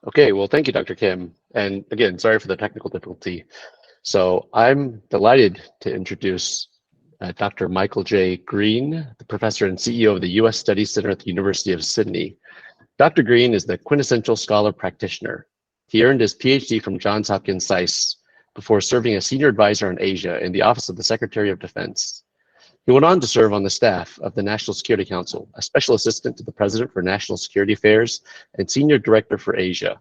Okay, well, thank you, Dr. Kim. And again, sorry for the technical difficulty. So I'm delighted to introduce Dr. Michael J. Green, the professor and CEO of the U.S. Studies Center at the University of Sydney. Dr. Green is the quintessential scholar practitioner. He earned his PhD from Johns Hopkins SAIS before serving as senior advisor on Asia in the Office of the Secretary of Defense. He went on to serve on the staff of the National Security Council, a special assistant to the President for National Security Affairs and senior director for Asia.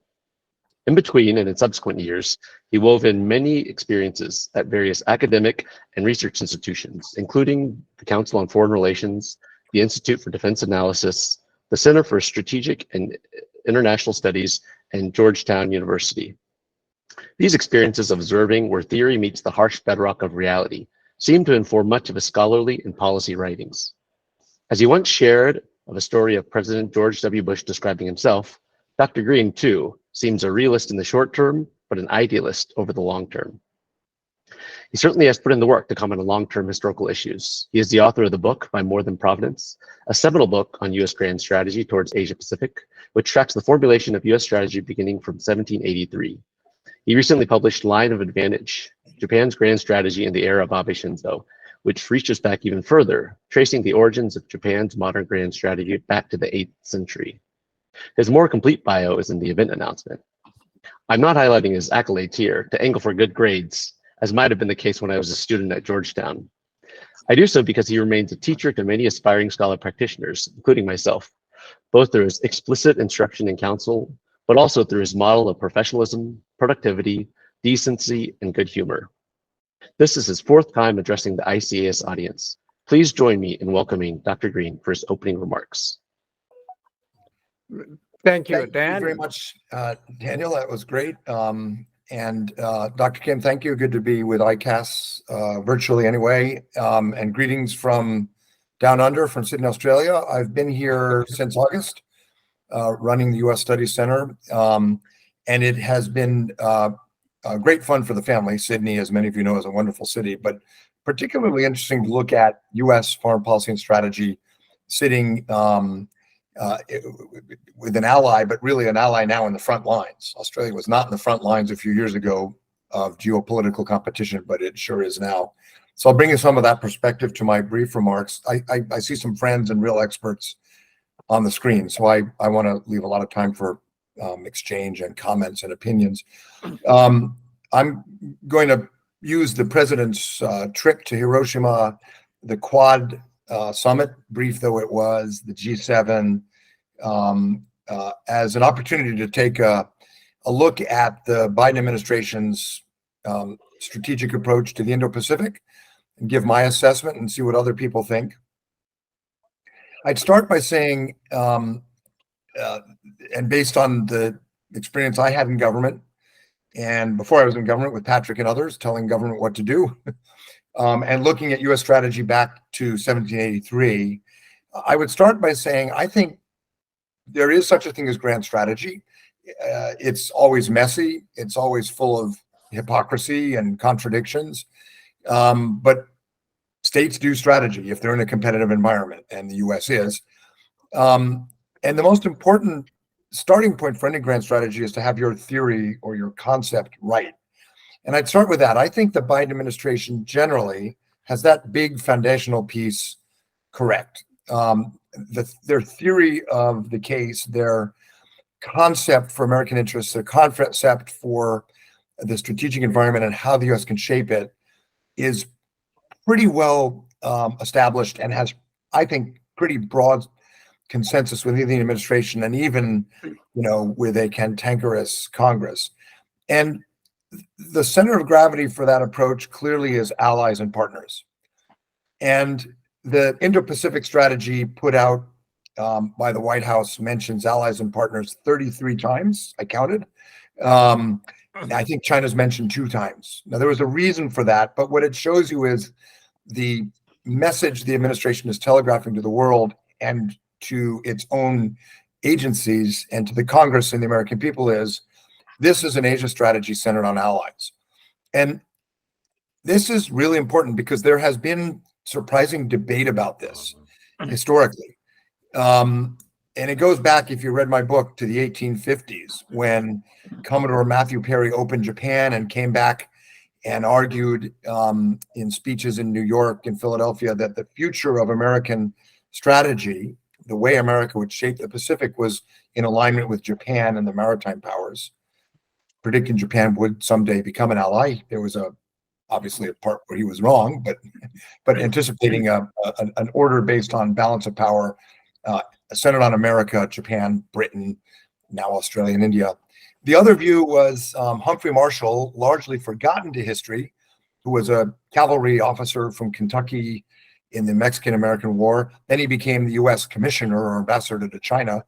In between and in subsequent years, he wove in many experiences at various academic and research institutions, including the Council on Foreign Relations, the Institute for Defense Analysis, the Center for Strategic and International Studies, and Georgetown University. These experiences of observing where theory meets the harsh bedrock of reality seem to inform much of his scholarly and policy writings. As he once shared of a story of President George W. Bush describing himself, Dr. Green, too, seems a realist in the short term, but an idealist over the long term. He certainly has put in the work to comment on long-term historical issues. He is the author of the book, By More Than Providence, a seminal book on U.S. grand strategy towards Asia Pacific, which tracks the formulation of U.S. strategy beginning from 1783. He recently published Line of Advantage, Japan's Grand Strategy in the Era of Abe Shinzo, which reaches back even further, tracing the origins of Japan's modern grand strategy back to the 8th century. His more complete bio is in the event announcement. I'm not highlighting his accolades here to angle for good grades, as might have been the case when I was a student at Georgetown. I do so because he remains a teacher to many aspiring scholar practitioners, including myself, both through his explicit instruction and counsel, but also through his model of professionalism, productivity, decency, and good humor. This is his fourth time addressing the ICAS audience. Please join me in welcoming Dr. Green for his opening remarks. Thank you, Dan. Thank you very much, Daniel. That was great. And Dr. Kim, thank you. Good to be with ICAS virtually anyway. And greetings from down under, from Sydney, Australia. I've been here since August, running the U.S. Studies Center. And it has been great fun for the family. Sydney, as many of you know, is a wonderful city, but particularly interesting to look at U.S. foreign policy and strategy sitting with an ally, but really an ally now in the front lines. Australia was not in the front lines a few years ago of geopolitical competition, but it sure is now. So I'll bring you some of that perspective to my brief remarks. I see some friends and real experts on the screen, so I want to leave a lot of time for exchange and comments and opinions. I'm going to use the president's trip to Hiroshima, the Quad summit, brief though it was, the G7, as an opportunity to take a look at the Biden administration's strategic approach to the Indo-Pacific and give my assessment and see what other people think. I'd start by saying, and based on the experience I had in government, and before I was in government with Patrick and others, telling government what to do, and looking at U.S. strategy back to 1783, I would start by saying I think there is such a thing as grand strategy. It's always messy. It's always full of hypocrisy and contradictions. But states do strategy if they're in a competitive environment, and the U.S. is. And the most important starting point for any grand strategy is to have your theory or your concept right. And I'd start with that. I think the Biden administration generally has that big foundational piece correct. Their theory of the case, their concept for American interests, their concept for the strategic environment and how the U.S. can shape it is pretty well established and has, I think, pretty broad consensus within the administration and even, with a cantankerous Congress. And the center of gravity for that approach clearly is allies and partners. And the Indo-Pacific strategy put out by the White House mentions allies and partners 33 times, I counted. I think China's mentioned 2 times. Now, there was a reason for that, but what it shows you is the message the administration is telegraphing to the world and to its own agencies and to the Congress and the American people is, this is an Asia strategy centered on allies. And this is really important because there has been surprising debate about this historically. And it goes back, if you read my book, to the 1850s when Commodore Matthew Perry opened Japan and came back and argued in speeches in New York and Philadelphia that the future of American strategy, the way America would shape the Pacific, was in alignment with Japan and the maritime powers, predicting Japan would someday become an ally. There was obviously a part where he was wrong, but anticipating an order based on balance of power, centered on America, Japan, Britain, now Australia and India. The other view was Humphrey Marshall, largely forgotten to history, who was a cavalry officer from Kentucky in the Mexican-American War. Then he became the U.S. commissioner or ambassador to China,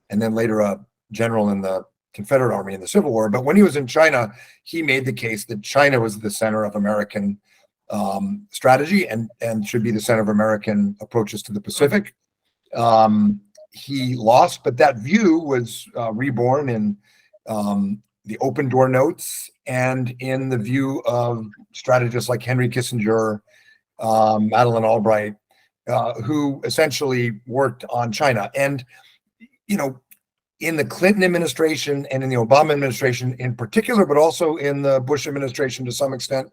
and then later a general in the Confederate Army in the Civil War. But when he was in China, he made the case that China was the center of American strategy and should be the center of American approaches to the Pacific. He lost, but that view was reborn in the Open Door Notes and in the view of strategists like Henry Kissinger, Madeleine Albright, who essentially worked on China. And, in the Clinton administration and in the Obama administration in particular, but also in the Bush administration to some extent,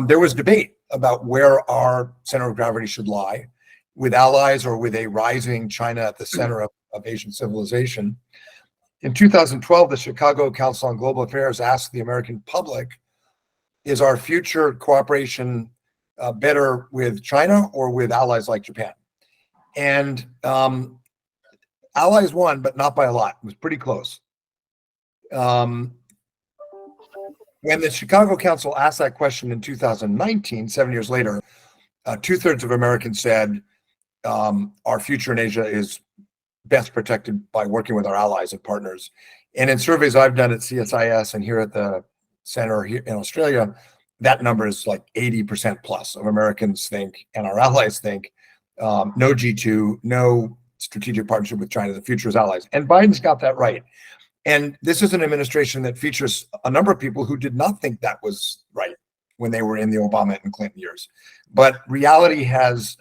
there was debate about where our center of gravity should lie, with allies or with a rising China at the center of Asian civilization. In 2012, the Chicago Council on Global Affairs asked the American public, is our future cooperation better with China or with allies like Japan? And allies won, but not by a lot. It was pretty close. When the Chicago Council asked that question in 2019, 7 years later, 2/3 of Americans said our future in Asia is best protected by working with our allies and partners. And in surveys I've done at CSIS and here at the center here in Australia, that number is like 80% plus of Americans think, and our allies think, no G2, no strategic partnership with China, the future is allies. And Biden's got that right. And this is an administration that features a number of people who did not think that was right when they were in the Obama and Clinton years. But reality has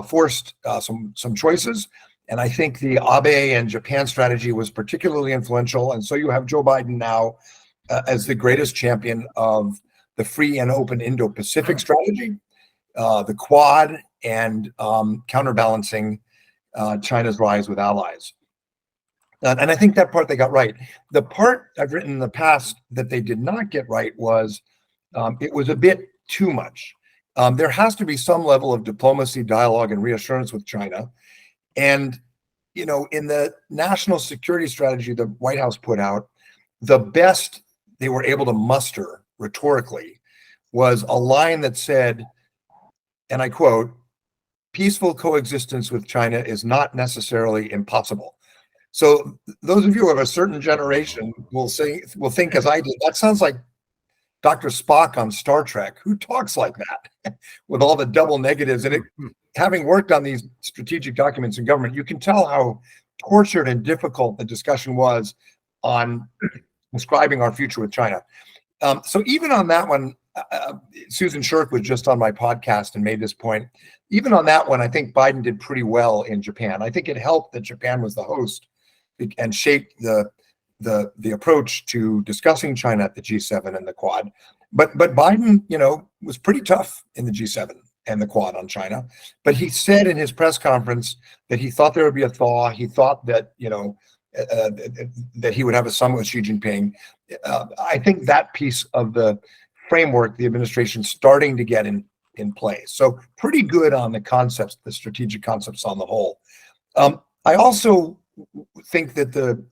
forced some choices. And I think the Abe and Japan strategy was particularly influential. And so you have Joe Biden now as the greatest champion of the free and open Indo-Pacific strategy, the Quad, and counterbalancing China's rise with allies. And I think that part they got right. The part I've written in the past that they did not get right was it was a bit too much. There has to be some level of diplomacy, dialogue, and reassurance with China. And, in the national security strategy the White House put out, the best they were able to muster rhetorically was a line that said, and I quote, "Peaceful coexistence with China is not necessarily impossible." So those of you who have a certain generation will think, as I did, that sounds like Dr. Spock on Star Trek, who talks like that with all the double negatives. And having worked on these strategic documents in government, you can tell how tortured and difficult the discussion was on describing our future with China. So even on that one, Susan Shirk was just on my podcast and made this point. Even on that one, I think Biden did pretty well in Japan. I think it helped that Japan was the host and shaped the approach to discussing China at the G7 and the Quad. But Biden, was pretty tough in the G7 and the Quad on China. But he said in his press conference that he thought there would be a thaw. He thought that, that he would have a summit with Xi Jinping. I think that piece of the framework, the administration starting to get in place. So pretty good on the concepts, the strategic concepts on the whole. I also think that the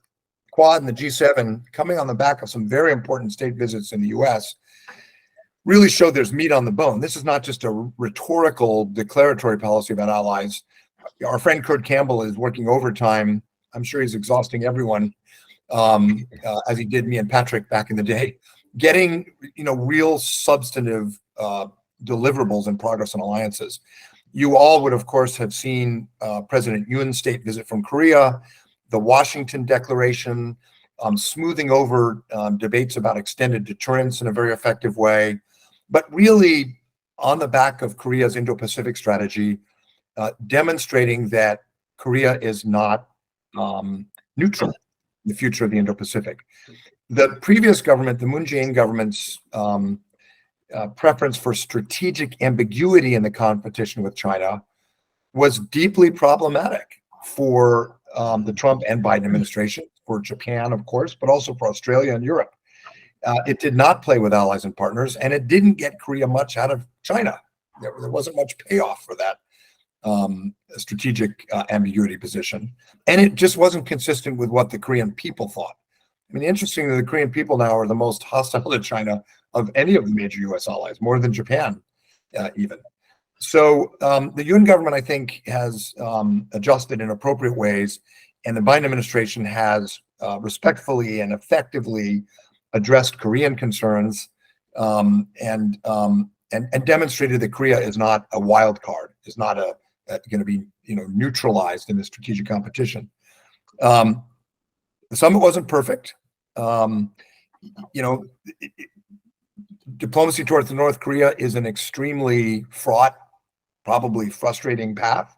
Quad and the G7, coming on the back of some very important state visits in the US, really showed there's meat on the bone. This is not just a rhetorical declaratory policy about allies. Our friend Kurt Campbell is working overtime. I'm sure he's exhausting everyone, as he did me and Patrick back in the day, getting real substantive deliverables and progress on alliances. You all would, of course, have seen President Yoon's state visit from Korea, the Washington Declaration, smoothing over debates about extended deterrence in a very effective way, but really on the back of Korea's Indo-Pacific strategy, demonstrating that Korea is not neutral in the future of the Indo-Pacific. The previous government, the Moon Jae-in government's preference for strategic ambiguity in the competition with China was deeply problematic for the Trump and Biden administration, for Japan, of course, but also for Australia and Europe. It did not play with allies and partners, and it didn't get Korea much out of China. There wasn't much payoff for that strategic ambiguity position. And it just wasn't consistent with what the Korean people thought. I mean, interestingly, the Korean people now are the most hostile to China of any of the major U.S. allies, more than Japan, even. So the Yoon government, I think, has adjusted in appropriate ways, and the Biden administration has respectfully and effectively addressed Korean concerns and demonstrated that Korea is not a wild card, is not going to be neutralized in the strategic competition. The summit wasn't perfect. Diplomacy towards North Korea is an extremely fraught, probably frustrating path.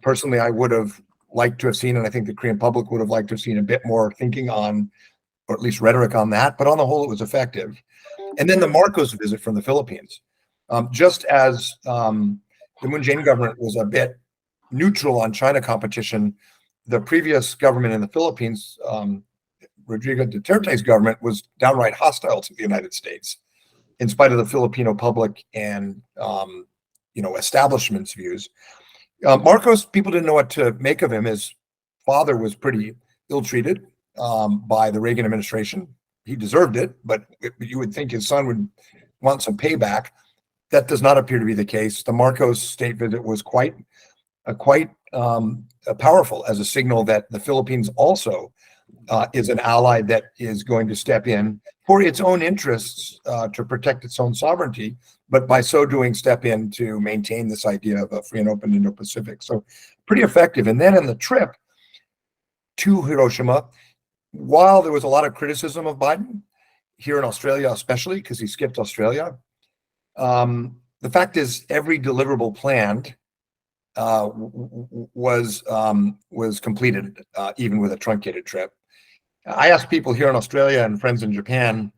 Personally, I would have liked to have seen, and I think the Korean public would have liked to have seen a bit more thinking on, or at least rhetoric on that. But on the whole, it was effective. And then the Marcos visit from the Philippines. Just as the Moon Jae-in government was a bit neutral on China competition, the previous government in the Philippines, Rodrigo Duterte's government, was downright hostile to the United States, in spite of the Filipino public and establishment's views. Marcos, people didn't know what to make of him. His father was pretty ill-treated by the Reagan administration. He deserved it, but you would think his son would want some payback. That does not appear to be the case. The Marcos state visit was quite powerful as a signal that the Philippines also is an ally that is going to step in for its own interests to protect its own sovereignty, but by so doing, step in to maintain this idea of a free and open Indo-Pacific. So pretty effective. And then in the trip to Hiroshima, while there was a lot of criticism of Biden, here in Australia especially, because he skipped Australia, the fact is every deliverable planned was completed, even with a truncated trip. I asked people here in Australia and friends in Japan,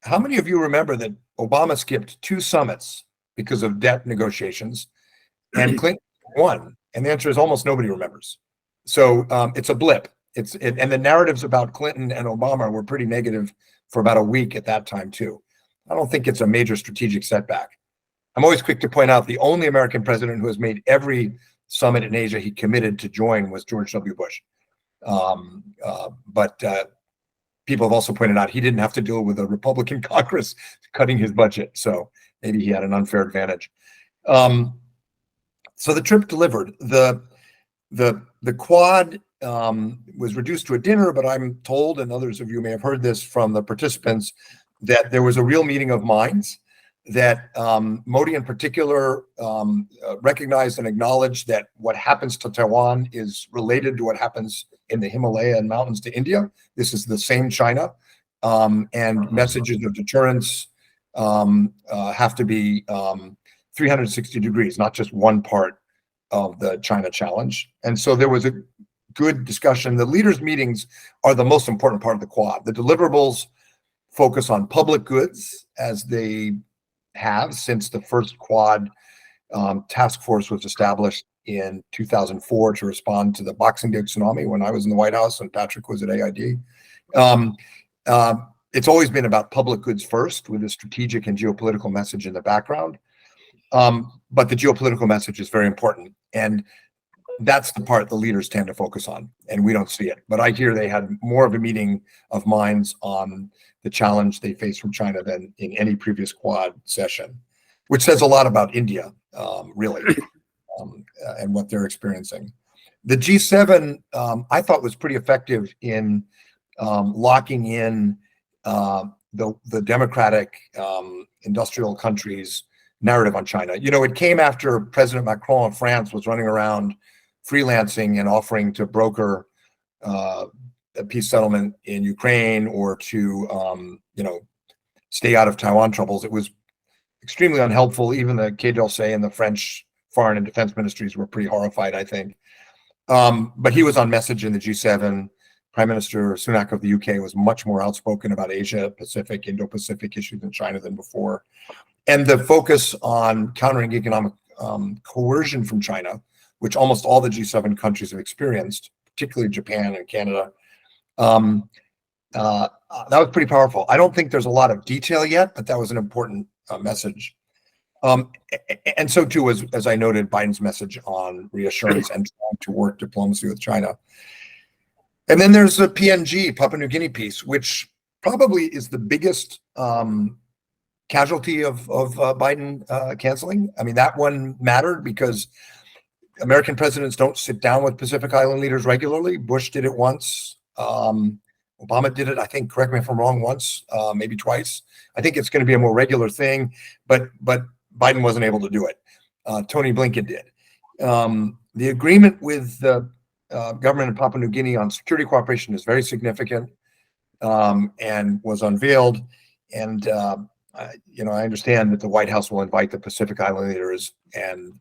how many of you remember that Obama skipped 2 summits because of debt negotiations and Clinton won? And the answer is almost nobody remembers. So it's a blip. And the narratives about Clinton and Obama were pretty negative for about a week at that time too. I don't think it's a major strategic setback. I'm always quick to point out the only American president who has made every summit in Asia he committed to join was George W. Bush. But people have also pointed out he didn't have to deal with a Republican Congress cutting his budget, so maybe he had an unfair advantage. So the trip delivered. The Quad was reduced to a dinner, but I'm told, and others of you may have heard this from the participants, that there was a real meeting of minds, that Modi in particular recognized and acknowledged that what happens to Taiwan is related to what happens in the Himalayan mountains to India. This is the same China, and messages of deterrence have to be 360 degrees, not just one part of the China challenge. And so there was a good discussion. The leaders' meetings are the most important part of the Quad. The deliverables focus on public goods, as they have since the first Quad task force was established in 2004 to respond to the Boxing Day tsunami when I was in the White House and Patrick was at AID. It's always been about public goods first, with a strategic and geopolitical message in the background. But the geopolitical message is very important. And that's the part the leaders tend to focus on, and we don't see it. But I hear they had more of a meeting of minds on the challenge they face from China than in any previous Quad session, which says a lot about India, really, and what they're experiencing. The G7, I thought, was pretty effective in locking in the democratic industrial countries' narrative on China. It came after President Macron of France was running around freelancing and offering to broker a peace settlement in Ukraine or to, stay out of Taiwan troubles. It was extremely unhelpful. Even the Quai d'Orsay and the French foreign and defense ministries were pretty horrified, I think. But he was on message in the G7. Prime Minister Sunak of the UK was much more outspoken about Asia Pacific, Indo-Pacific issues in China than before. And the focus on countering economic coercion from China, which almost all the G7 countries have experienced, particularly Japan and Canada, that was pretty powerful. I don't think there's a lot of detail yet, but that was an important message. And so too was, as I noted, Biden's message on reassurance and trying to work diplomacy with China. And then there's the PNG, Papua New Guinea piece, which probably is the biggest casualty of Biden canceling. I mean, that one mattered because American presidents don't sit down with Pacific Island leaders regularly. Bush did it once. Obama did it, I think, correct me if I'm wrong, once, maybe twice. I think it's going to be a more regular thing, but Biden wasn't able to do it. Tony Blinken did. The agreement with the government of Papua New Guinea on security cooperation is very significant and was unveiled. And I understand that the White House will invite the Pacific Island leaders and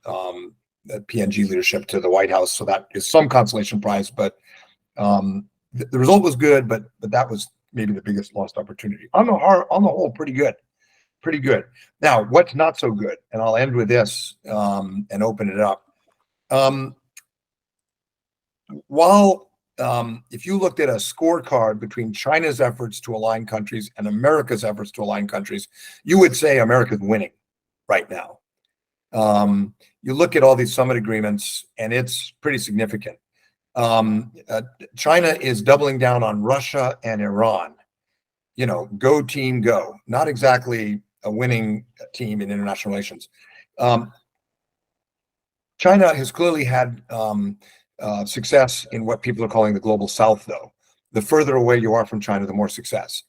the PNG leadership to the White House, so that is some consolation prize. But the result was good, but that was maybe the biggest lost opportunity. On the whole, pretty good. Now, what's not so good? And I'll end with this and open it up. While if you looked at a scorecard between China's efforts to align countries and America's efforts to align countries, you would say America's winning right now. You look at all these summit agreements, and it's pretty significant. China is doubling down on Russia and Iran. Go team, go. Not exactly a winning team in international relations. China has clearly had success in what people are calling the global south, though. The further away you are from China, the more success.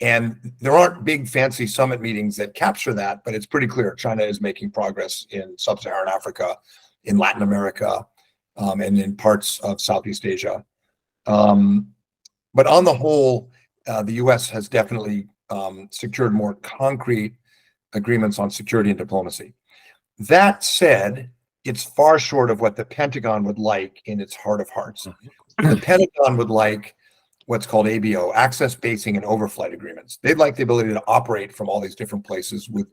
And there aren't big fancy summit meetings that capture that, but it's pretty clear China is making progress in sub-Saharan Africa, in Latin America, and in parts of Southeast Asia. But on the whole, the US has definitely secured more concrete agreements on security and diplomacy. That said, it's far short of what the Pentagon would like in its heart of hearts. The Pentagon would like what's called ABO, access, basing, and overflight agreements. They'd like the ability to operate from all these different places with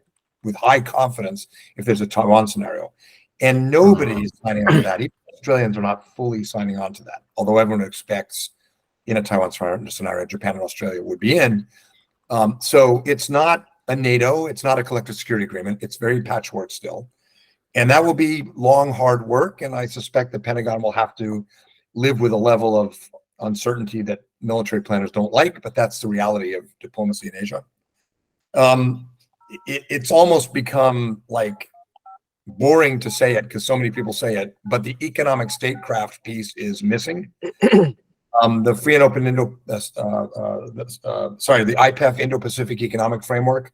high confidence if there's a Taiwan scenario. And nobody is signing on to that. Even Australians are not fully signing on to that, although everyone expects in a Taiwan scenario, Japan and Australia would be in. So it's not a NATO, it's not a collective security agreement. It's very patchwork still. And that will be long, hard work. And I suspect the Pentagon will have to live with a level of uncertainty that military planners don't like, but that's the reality of diplomacy in Asia. It's almost become like boring to say it because so many people say it, but the economic statecraft piece is missing. The Free and Open the IPEF Indo-Pacific Economic Framework.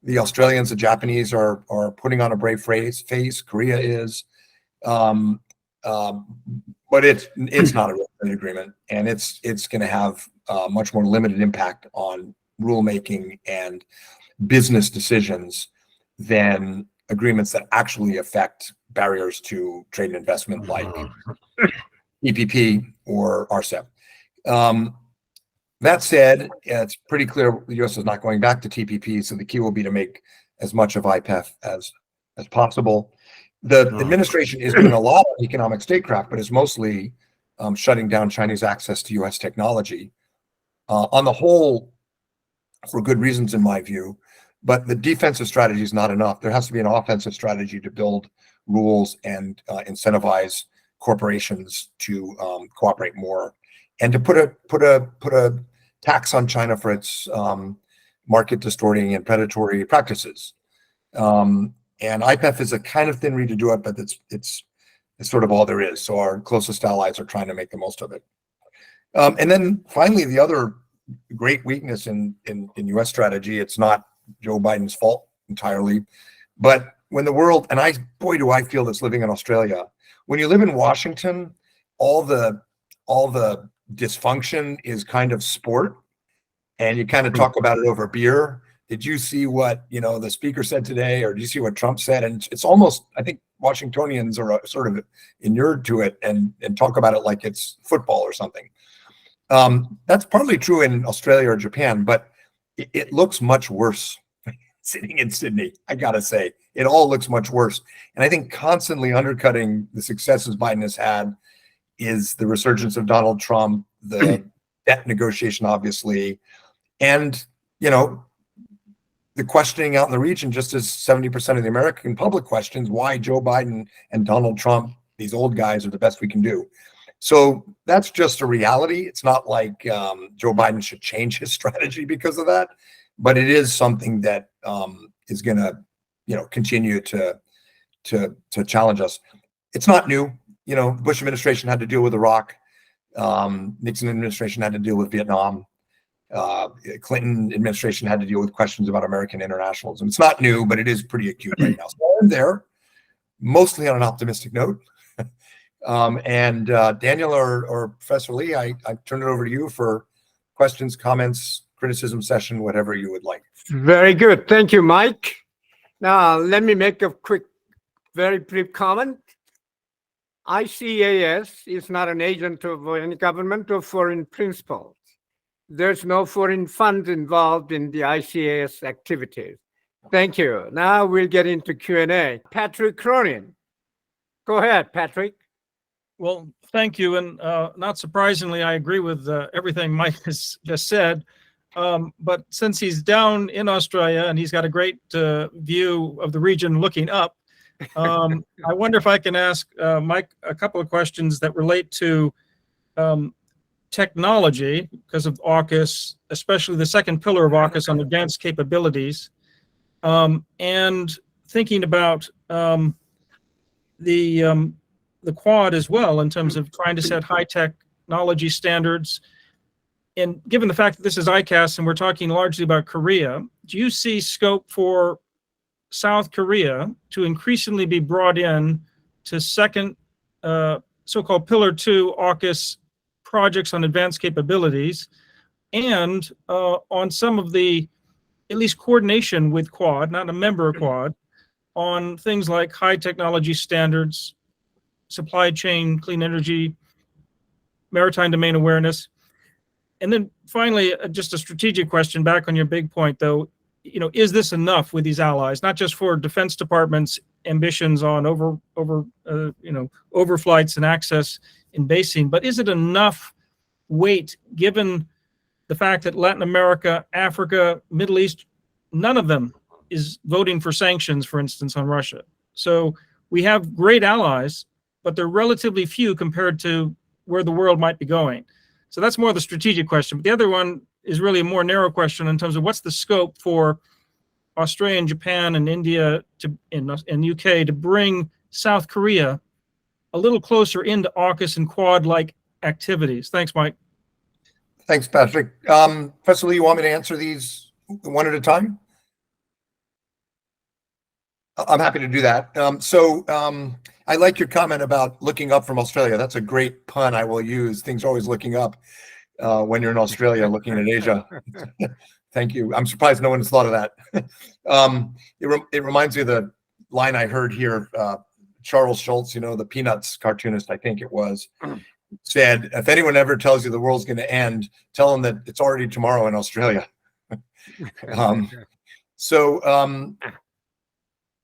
The Australians, the Japanese are putting on a brave face. Korea is, but it's not a real agreement, and it's going to have much more limited impact on rulemaking and business decisions than agreements that actually affect barriers to trade and investment, like EPP or RCEP. That said, it's pretty clear the U.S. is not going back to TPP, so the key will be to make as much of IPEF as possible. The administration is doing a lot of economic statecraft, but is mostly shutting down Chinese access to U.S. technology. On the whole, for good reasons in my view, but the defensive strategy is not enough. There has to be an offensive strategy to build rules and incentivize corporations to cooperate more, and to put a tax on China for its market distorting and predatory practices. And IPEF is a kind of thin reed to do it, but it's sort of all there is. So our closest allies are trying to make the most of it. And then finally, the other great weakness in U.S. strategy, it's not Joe Biden's fault entirely, but when the world, and boy, do I feel this living in Australia, when you live in Washington, all the dysfunction is kind of sport, and you kind of talk about it over beer. Did you see what the speaker said today, or did you see what Trump said? And it's almost, I think Washingtonians are sort of inured to it and talk about it like it's football or something. That's partly true in Australia or Japan, but it looks much worse sitting in Sydney. I gotta say, it all looks much worse. And I think constantly undercutting the successes Biden has had is the resurgence of Donald Trump, the debt negotiation, obviously, and the questioning out in the region, just as 70% of the American public questions why Joe Biden and Donald Trump, these old guys, are the best we can do. So that's just a reality. It's not like Joe Biden should change his strategy because of that, but it is something that is going to, continue to challenge us. It's not new. The Bush administration had to deal with Iraq. Nixon administration had to deal with Vietnam. Clinton administration had to deal with questions about American internationalism. It's not new, but it is pretty acute right now. So I'm there, mostly on an optimistic note. And Daniel or Professor Lee, I turn it over to you for questions, comments, criticism session, whatever you would like. Very good. Thank you, Mike. Now, let me make a quick, very brief comment. ICAS is not an agent of any government or foreign principles. There's no foreign fund involved in the ICAS activities. Thank you. Now we'll get into Q&A. Patrick Cronin. Go ahead, Patrick. Well, thank you. And not surprisingly, I agree with everything Mike has just said. But since he's down in Australia and he's got a great view of the region looking up, I wonder if I can ask Mike a couple of questions that relate to technology because of AUKUS, especially the second pillar of AUKUS on advanced capabilities, and thinking about the Quad as well in terms of trying to set high technology standards. And given the fact that this is ICAS and we're talking largely about Korea, do you see scope for South Korea to increasingly be brought in to second so-called Pillar 2 AUKUS projects on advanced capabilities and on some of the, at least coordination with Quad, not a member of Quad, on things like high technology standards, supply chain, clean energy, maritime domain awareness? And then finally, just a strategic question back on your big point, though, is this enough with these allies, not just for Defense Department's ambitions on overflights and access in basing, but is it enough weight given the fact that Latin America, Africa, Middle East, none of them is voting for sanctions, for instance, on Russia. So we have great allies, but they're relatively few compared to where the world might be going. So that's more the strategic question. But the other one is really a more narrow question in terms of what's the scope for Australia and Japan and India and UK to bring South Korea a little closer into AUKUS and Quad-like activities. Thanks, Mike. Thanks, Patrick. Professor Lee, you want me to answer these one at a time? I'm happy to do that. I like your comment about looking up from Australia. That's a great pun I will use. Things are always looking up when you're in Australia looking at Asia. Thank you. I'm surprised no one's thought of that. It reminds me of the line I heard here. Charles Schultz, the Peanuts cartoonist, I think it was, said, if anyone ever tells you the world's going to end, tell them that it's already tomorrow in Australia.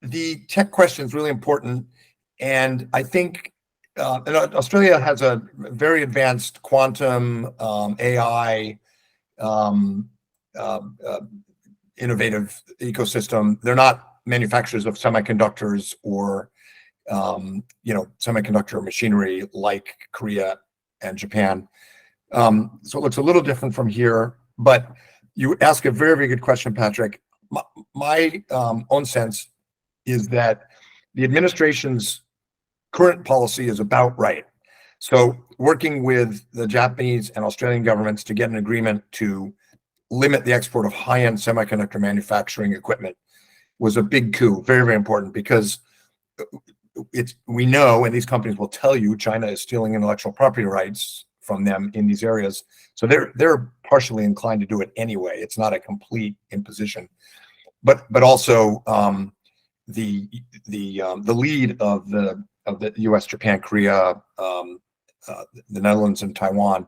The tech question is really important. And I think Australia has a very advanced quantum, AI, innovative ecosystem. They're not manufacturers of semiconductors or semiconductor machinery like Korea and Japan. So it looks a little different from here, but you ask a very, very good question, Patrick. My own sense is that the administration's current policy is about right. So working with the Japanese and Australian governments to get an agreement to limit the export of high-end semiconductor manufacturing equipment was a big coup, very, very important, because we know, and these companies will tell you, China is stealing intellectual property rights from them in these areas. So they're partially inclined to do it anyway. It's not a complete imposition, but also lead of the U.S., Japan, Korea, the Netherlands, and Taiwan,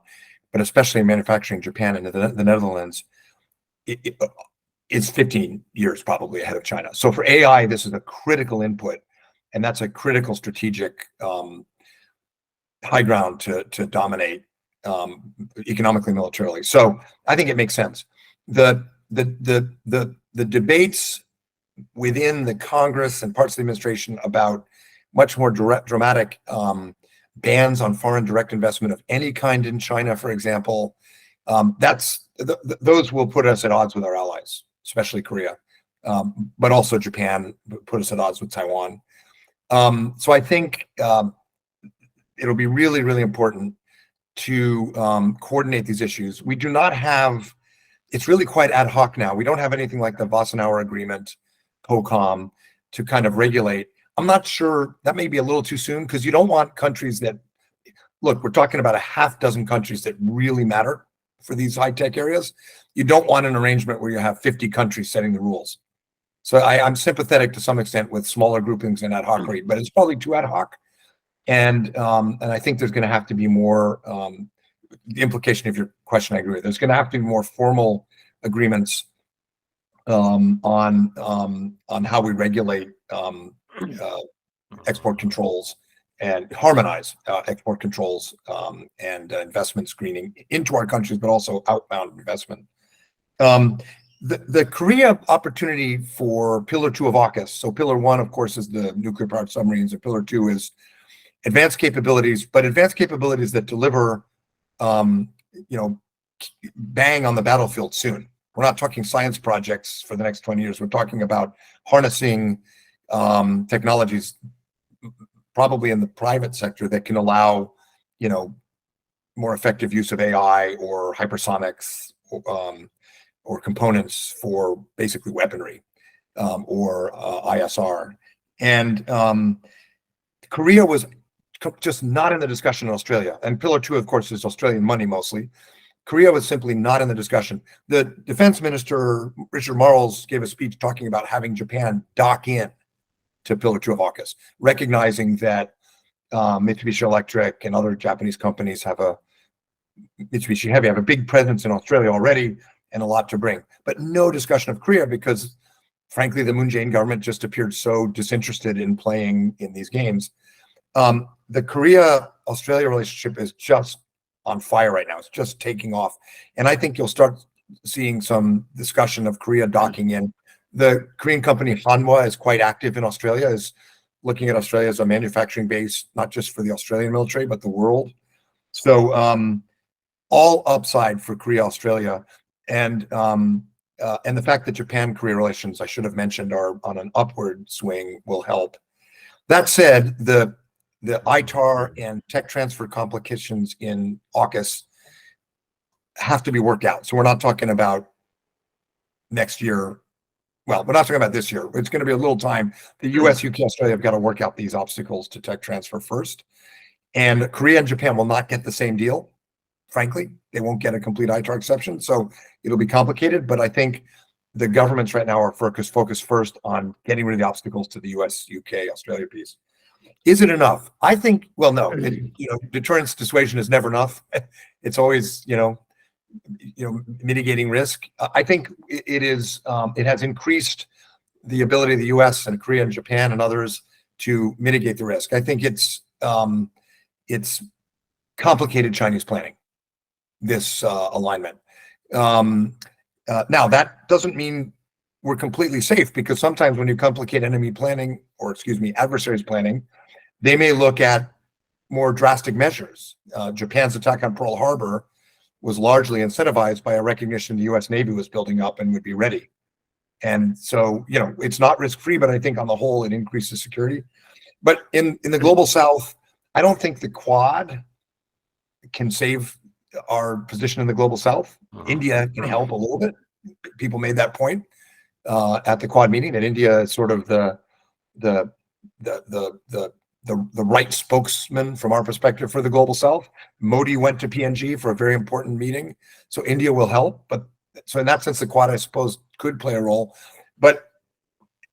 but especially in manufacturing, Japan and the Netherlands, it's 15 years probably ahead of China. So for AI, this is a critical input, and that's a critical strategic high ground to dominate economically, militarily. So I think it makes sense. The debates within the Congress and parts of the administration about much more dramatic bans on foreign direct investment of any kind in China, for example, those will put us at odds with our allies, especially Korea, but also Japan, put us at odds with Taiwan. So I think it'll be really, really important to coordinate these issues. We do not have, it's really quite ad hoc now. We don't have anything like the Wassenaar Agreement, POCOM, to kind of regulate. I'm not sure, that may be a little too soon, because you don't want countries that, look, we're talking about a half dozen countries that really matter for these high-tech areas. You don't want an arrangement where you have 50 countries setting the rules. So I'm sympathetic to some extent with smaller groupings and ad hoc rate, but it's probably too ad hoc. And I think there's going to have to be more, the implication of your question, I agree with. There's going to have to be more formal agreements on how we regulate export controls and harmonize export controls and investment screening into our countries, but also outbound investment. The Korea opportunity for Pillar 2 of AUKUS. So Pillar 1, of course, is the nuclear-powered submarines, and Pillar 2 is advanced capabilities, but advanced capabilities that deliver, bang on the battlefield soon. We're not talking science projects for the next 20 years. We're talking about harnessing technologies, probably in the private sector, that can allow, more effective use of AI or hypersonics or components for basically weaponry or ISR. And Korea was just not in the discussion in Australia. And Pillar 2, of course, is Australian money mostly. Korea was simply not in the discussion. The defense minister, Richard Marles, gave a speech talking about having Japan dock in to Pillar 2 of AUKUS, recognizing that Mitsubishi Electric and other Japanese companies Mitsubishi Heavy have a big presence in Australia already and a lot to bring. But no discussion of Korea because, frankly, the Moon Jae-in government just appeared so disinterested in playing in these games. The Korea-Australia relationship is just on fire right now. It's just taking off. And I think you'll start seeing some discussion of Korea docking in. The Korean company Hanwha is quite active in Australia, is looking at Australia as a manufacturing base, not just for the Australian military, but the world. So all upside for Korea-Australia. And the fact that Japan-Korea relations, I should have mentioned, are on an upward swing will help. That said, the ITAR and tech transfer complications in AUKUS have to be worked out. So we're not talking about next year. Well, we're not talking about this year. It's going to be a little time. The US, UK, Australia have got to work out these obstacles to tech transfer first. And Korea and Japan will not get the same deal. Frankly, they won't get a complete ITAR exception. So it'll be complicated. But I think the governments right now are focused first on getting rid of the obstacles to the US, UK, Australia piece. Is it enough? I think, well, no. Deterrence dissuasion is never enough. It's always, mitigating risk. I think it is. It has increased the ability of the U.S. and Korea and Japan and others to mitigate the risk. I think it's complicated Chinese planning, this alignment. Now, that doesn't mean we're completely safe, because sometimes when you complicate enemy planning, or adversaries planning, they may look at more drastic measures. Japan's attack on Pearl Harbor was largely incentivized by a recognition the U.S. Navy was building up and would be ready. And so, it's not risk-free, but I think on the whole, it increases security. But in the global South, I don't think the Quad can save our position in the global South. India can help a little bit. People made that point at the Quad meeting, that India is sort of the right spokesman from our perspective for the global South. Modi went to PNG for a very important meeting, so India will help. But so in that sense, the Quad, I suppose, could play a role. But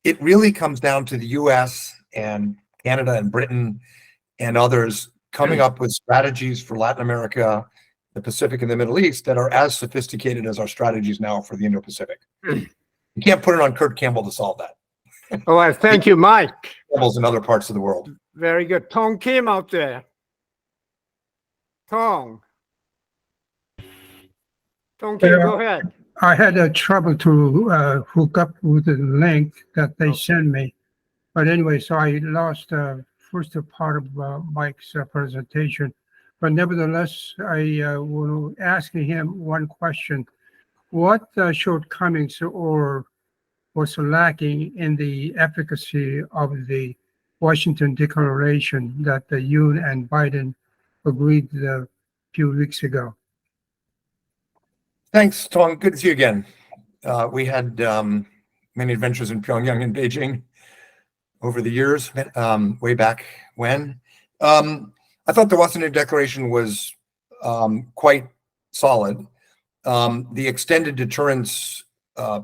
it really comes down to the US and Canada and Britain and others coming up with strategies for Latin America, the Pacific, and the Middle East that are as sophisticated as our strategies now for the Indo-Pacific. You can't put it on Kurt Campbell to solve that. Oh, well, thank you, Mike. Campbell's in other parts of the world. Very good. Tong Kim out there. Tong. Tong Kim, go ahead. I had trouble to hook up with the link that they sent me. But anyway, so I lost first part of Mike's presentation. But nevertheless, I will ask him one question. What shortcomings or was lacking in the efficacy of the Washington Declaration that you and Biden agreed a few weeks ago? Thanks, Tong. Good to see you again. We had many adventures in Pyongyang and Beijing over the years, way back when. I thought the Washington Declaration was quite solid. The extended deterrence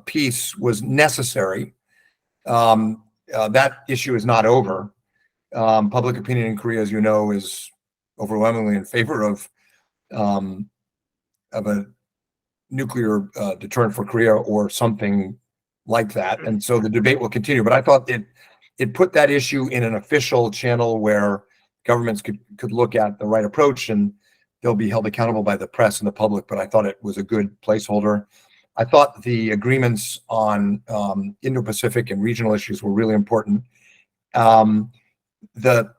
piece was necessary. That issue is not over. Public opinion in Korea, as you know, is overwhelmingly in favor of a nuclear deterrent for Korea or something like that. And so the debate will continue. But I thought it put that issue in an official channel where governments could look at the right approach, and they'll be held accountable by the press and the public. But I thought it was a good placeholder. I thought the agreements on Indo-Pacific and regional issues were really important. The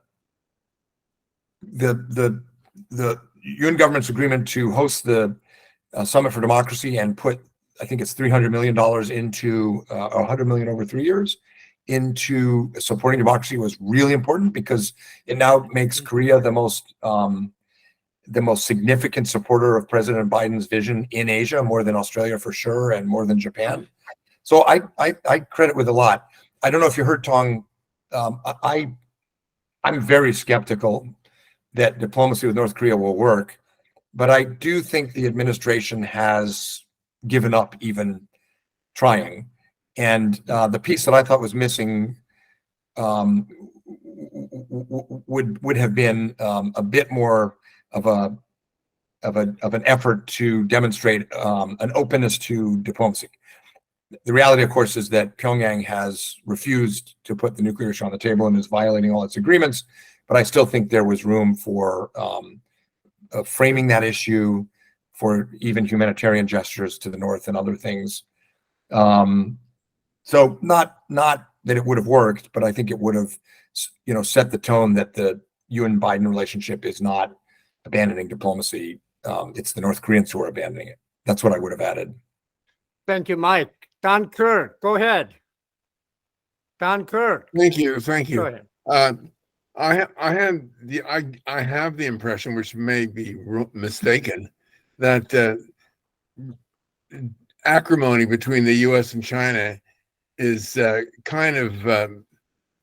UN government's agreement to host the Summit for Democracy and put, I think it's $300 million into $100 million over 3 years into supporting democracy was really important, because it now makes Korea the most significant supporter of President Biden's vision in Asia, more than Australia for sure, and more than Japan. So I credit with a lot. I don't know if you heard, Tong. I'm very skeptical that diplomacy with North Korea will work, but I do think the administration has given up even trying. And the piece that I thought was missing would have been a bit more of an effort to demonstrate an openness to diplomacy. The reality, of course, is that Pyongyang has refused to put the nuclear issue on the table and is violating all its agreements. But I still think there was room for framing that issue, for even humanitarian gestures to the North and other things. So not that it would have worked, but I think it would have, set the tone that the UN-Biden relationship is not abandoning diplomacy. It's the North Koreans who are abandoning it. That's what I would have added. Thank you, Mike. Don Kerr, go ahead. Don Kerr. Thank you. Go ahead. I have the impression, which may be mistaken, that acrimony between the U.S. and China is kind of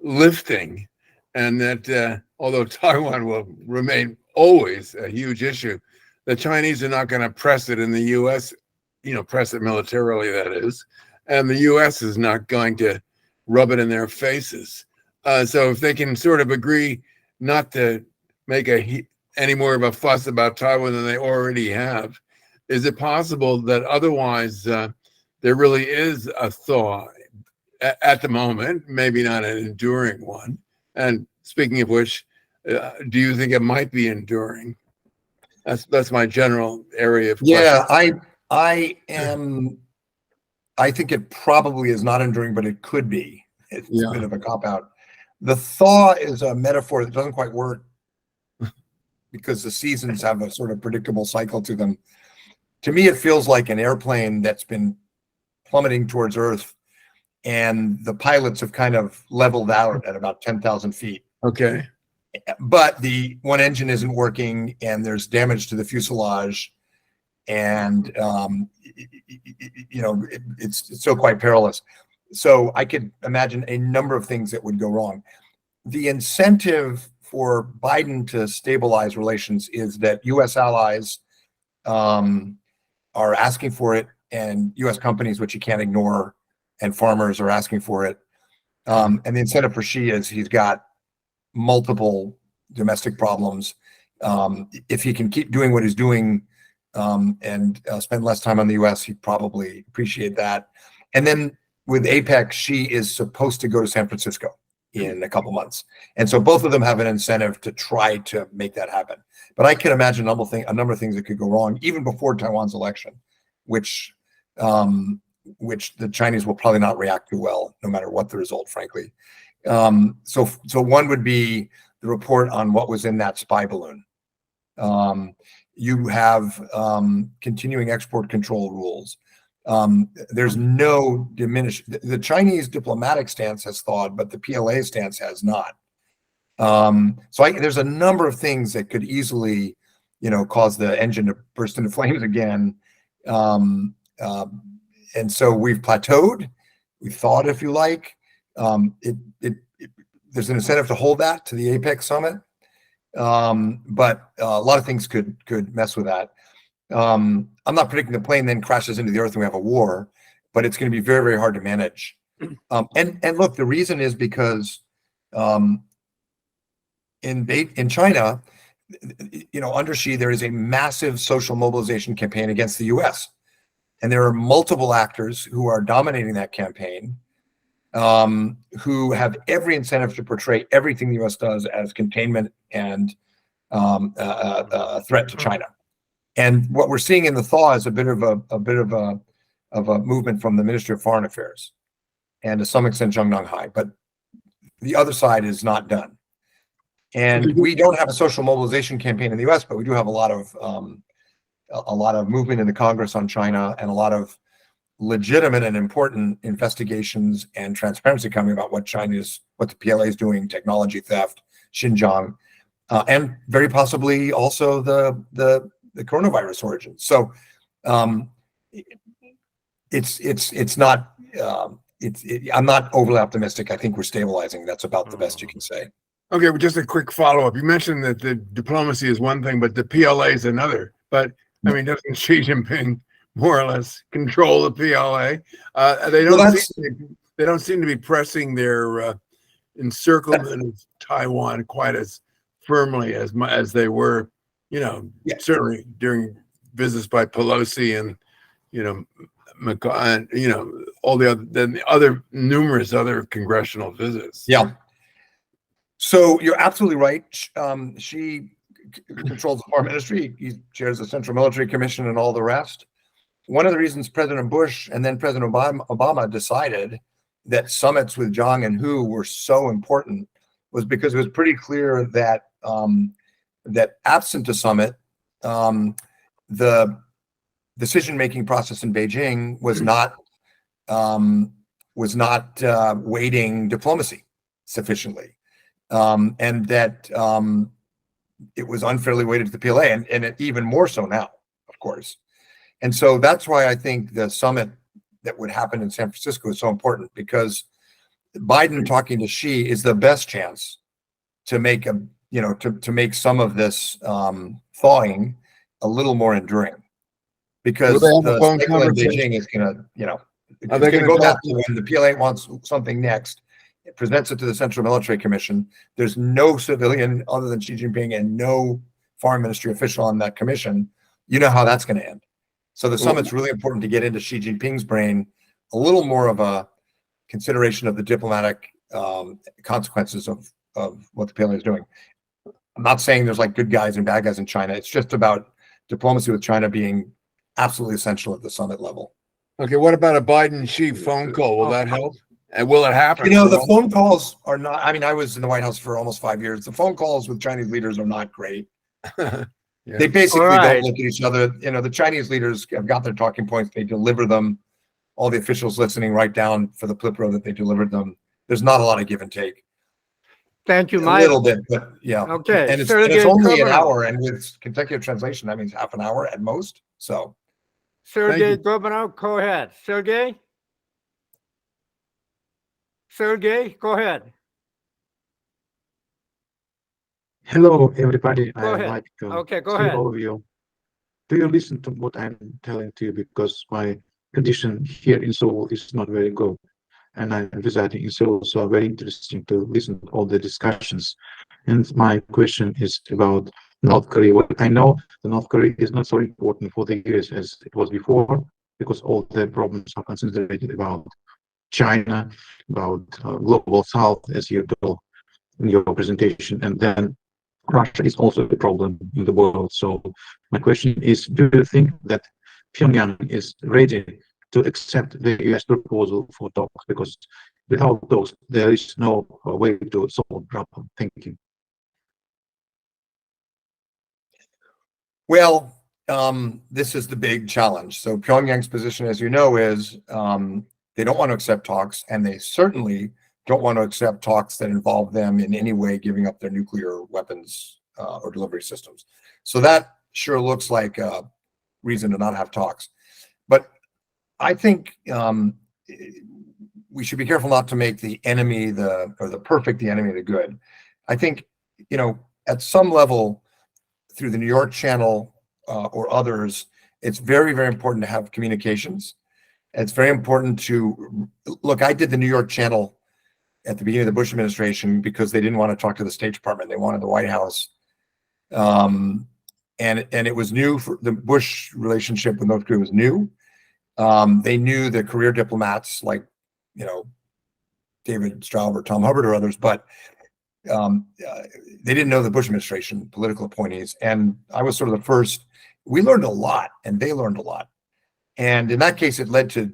lifting, and that although Taiwan will remain always a huge issue, the Chinese are not going to press it in the U.S., press it militarily, that is, and the U.S. is not going to rub it in their faces. So if they can sort of agree not to make any more of a fuss about Taiwan than they already have, is it possible that otherwise there really is a thaw at the moment, maybe not an enduring one? And speaking of which, do you think it might be enduring? That's my general area of question. Yeah, I think it probably is not enduring, but it could be. It's a bit of a cop-out. The thaw is a metaphor that doesn't quite work because the seasons have a sort of predictable cycle to them. To me, it feels like an airplane that's been plummeting towards Earth, and the pilots have kind of leveled out at about 10,000 feet. Okay. But the one engine isn't working, and there's damage to the fuselage, and it's still quite perilous. So I could imagine a number of things that would go wrong. The incentive for Biden to stabilize relations is that U.S. allies are asking for it, and U.S. companies, which you can't ignore, and farmers are asking for it. And the incentive for Xi is he's got multiple domestic problems. If he can keep doing what he's doing and spend less time on the US, he'd probably appreciate that. And then with APEC, Xi is supposed to go to San Francisco in a couple months. And so both of them have an incentive to try to make that happen. But I can imagine a number of things that could go wrong even before Taiwan's election, which the Chinese will probably not react to well, no matter what the result, frankly. So one would be the report on what was in that spy balloon. You have continuing export control rules. There's no the Chinese diplomatic stance has thawed, but the PLA stance has not. There's a number of things that could easily, cause the engine to burst into flames again. And so we've plateaued. We've thawed, if you like. There's an incentive to hold that to the APEC summit. But a lot of things could mess with that. I'm not predicting the plane then crashes into the earth and we have a war, but it's going to be very, very hard to manage. And look, the reason is because in China, under Xi, there is a massive social mobilization campaign against the US. And there are multiple actors who are dominating that campaign, who have every incentive to portray everything the US does as containment and a threat to China. And what we're seeing in the thaw is a bit of a movement from the Ministry of Foreign Affairs and to some extent Zhongnanhai, but the other side is not done. And we don't have a social mobilization campaign in the US, but we do have a lot of movement in the Congress on China and a lot of legitimate and important investigations and transparency coming about what the PLA is doing, technology theft, Xinjiang, and very possibly also the coronavirus origins. So it's not. I'm not overly optimistic. I think we're stabilizing. That's about the best you can say. Okay, well, just a quick follow-up. You mentioned that the diplomacy is one thing, but the PLA is another. But I mean, doesn't Xi Jinping more or less control the PLA? They don't seem to be pressing their encirclement of Taiwan quite as firmly as they were, certainly during visits by Pelosi and McCall and all the other numerous other congressional visits. Yeah. So you're absolutely right. Xi controls the foreign ministry. He chairs the Central Military Commission and all the rest. One of the reasons President Bush and then President Obama decided that summits with Zhang and Hu were so important was because it was pretty clear that that absent a summit, the decision-making process in Beijing was not weighting diplomacy sufficiently, and that it was unfairly weighted to the PLA, and even more so now, of course. And so that's why I think the summit that would happen in San Francisco is so important, because Biden talking to Xi is the best chance to make to make some of this thawing a little more enduring, because the cycle in Beijing is going to go back to when the PLA wants something next. It presents it to the Central Military Commission. There's no civilian other than Xi Jinping and no foreign ministry official on that commission. You know how that's going to end. So the summit's really important to get into Xi Jinping's brain a little more of a consideration of the diplomatic consequences of what the PLA is doing. I'm not saying there's like good guys and bad guys in China. It's just about diplomacy with China being absolutely essential at the summit level. Okay, what about a Biden-Xi phone call? Will that help? And will it happen? The phone calls are not, I was in the White House for almost 5 years. The phone calls with Chinese leaders are not great. Yeah. They basically don't look at each other. The Chinese leaders have got their talking points. They deliver them. All the officials listening write down for the Plipro that they delivered them. There's not a lot of give and take. Thank you, Mike. A little bit, but yeah. Okay. And it's only an hour, and with consecutive translation, that means half an hour at most. So, Sergey Gobanov, go ahead. Sergey, go ahead. Hello, everybody. Go ahead. Like to go ahead. All of you. Do you listen to what I'm telling to you? Because my condition here in Seoul is not very good. and I'm residing in Seoul, so very interesting to listen to all the discussions. And my question is about North Korea. What I know, the North Korea is not so important for the US as it was before, because all the problems are concentrated about China, about global South, as you told in your presentation, and then Russia is also a problem in the world. So my question is, do you think that Pyongyang is ready to accept the US proposal for talks? Because without those, there is no way to solve the problem. Thank you. Well, this is the big challenge. So Pyongyang's position, as you know, is they don't want to accept talks, and they certainly don't want to accept talks that involve them in any way giving up their nuclear weapons or delivery systems. So that sure looks like a reason to not have talks. But I think we should be careful not to make the enemy the perfect the enemy of the good. I think, at some level, through the New York channel or others, it's very, very important to have communications. It's very important to look. I did the New York channel at the beginning of the Bush administration because they didn't want to talk to the State Department. They wanted the White House. And it was new. For the Bush relationship with North Korea was new. They knew the career diplomats like, David Straub or Tom Hubbard or others, but they didn't know the Bush administration political appointees. And I was sort of the first. We learned a lot, and they learned a lot. And in that case, it led to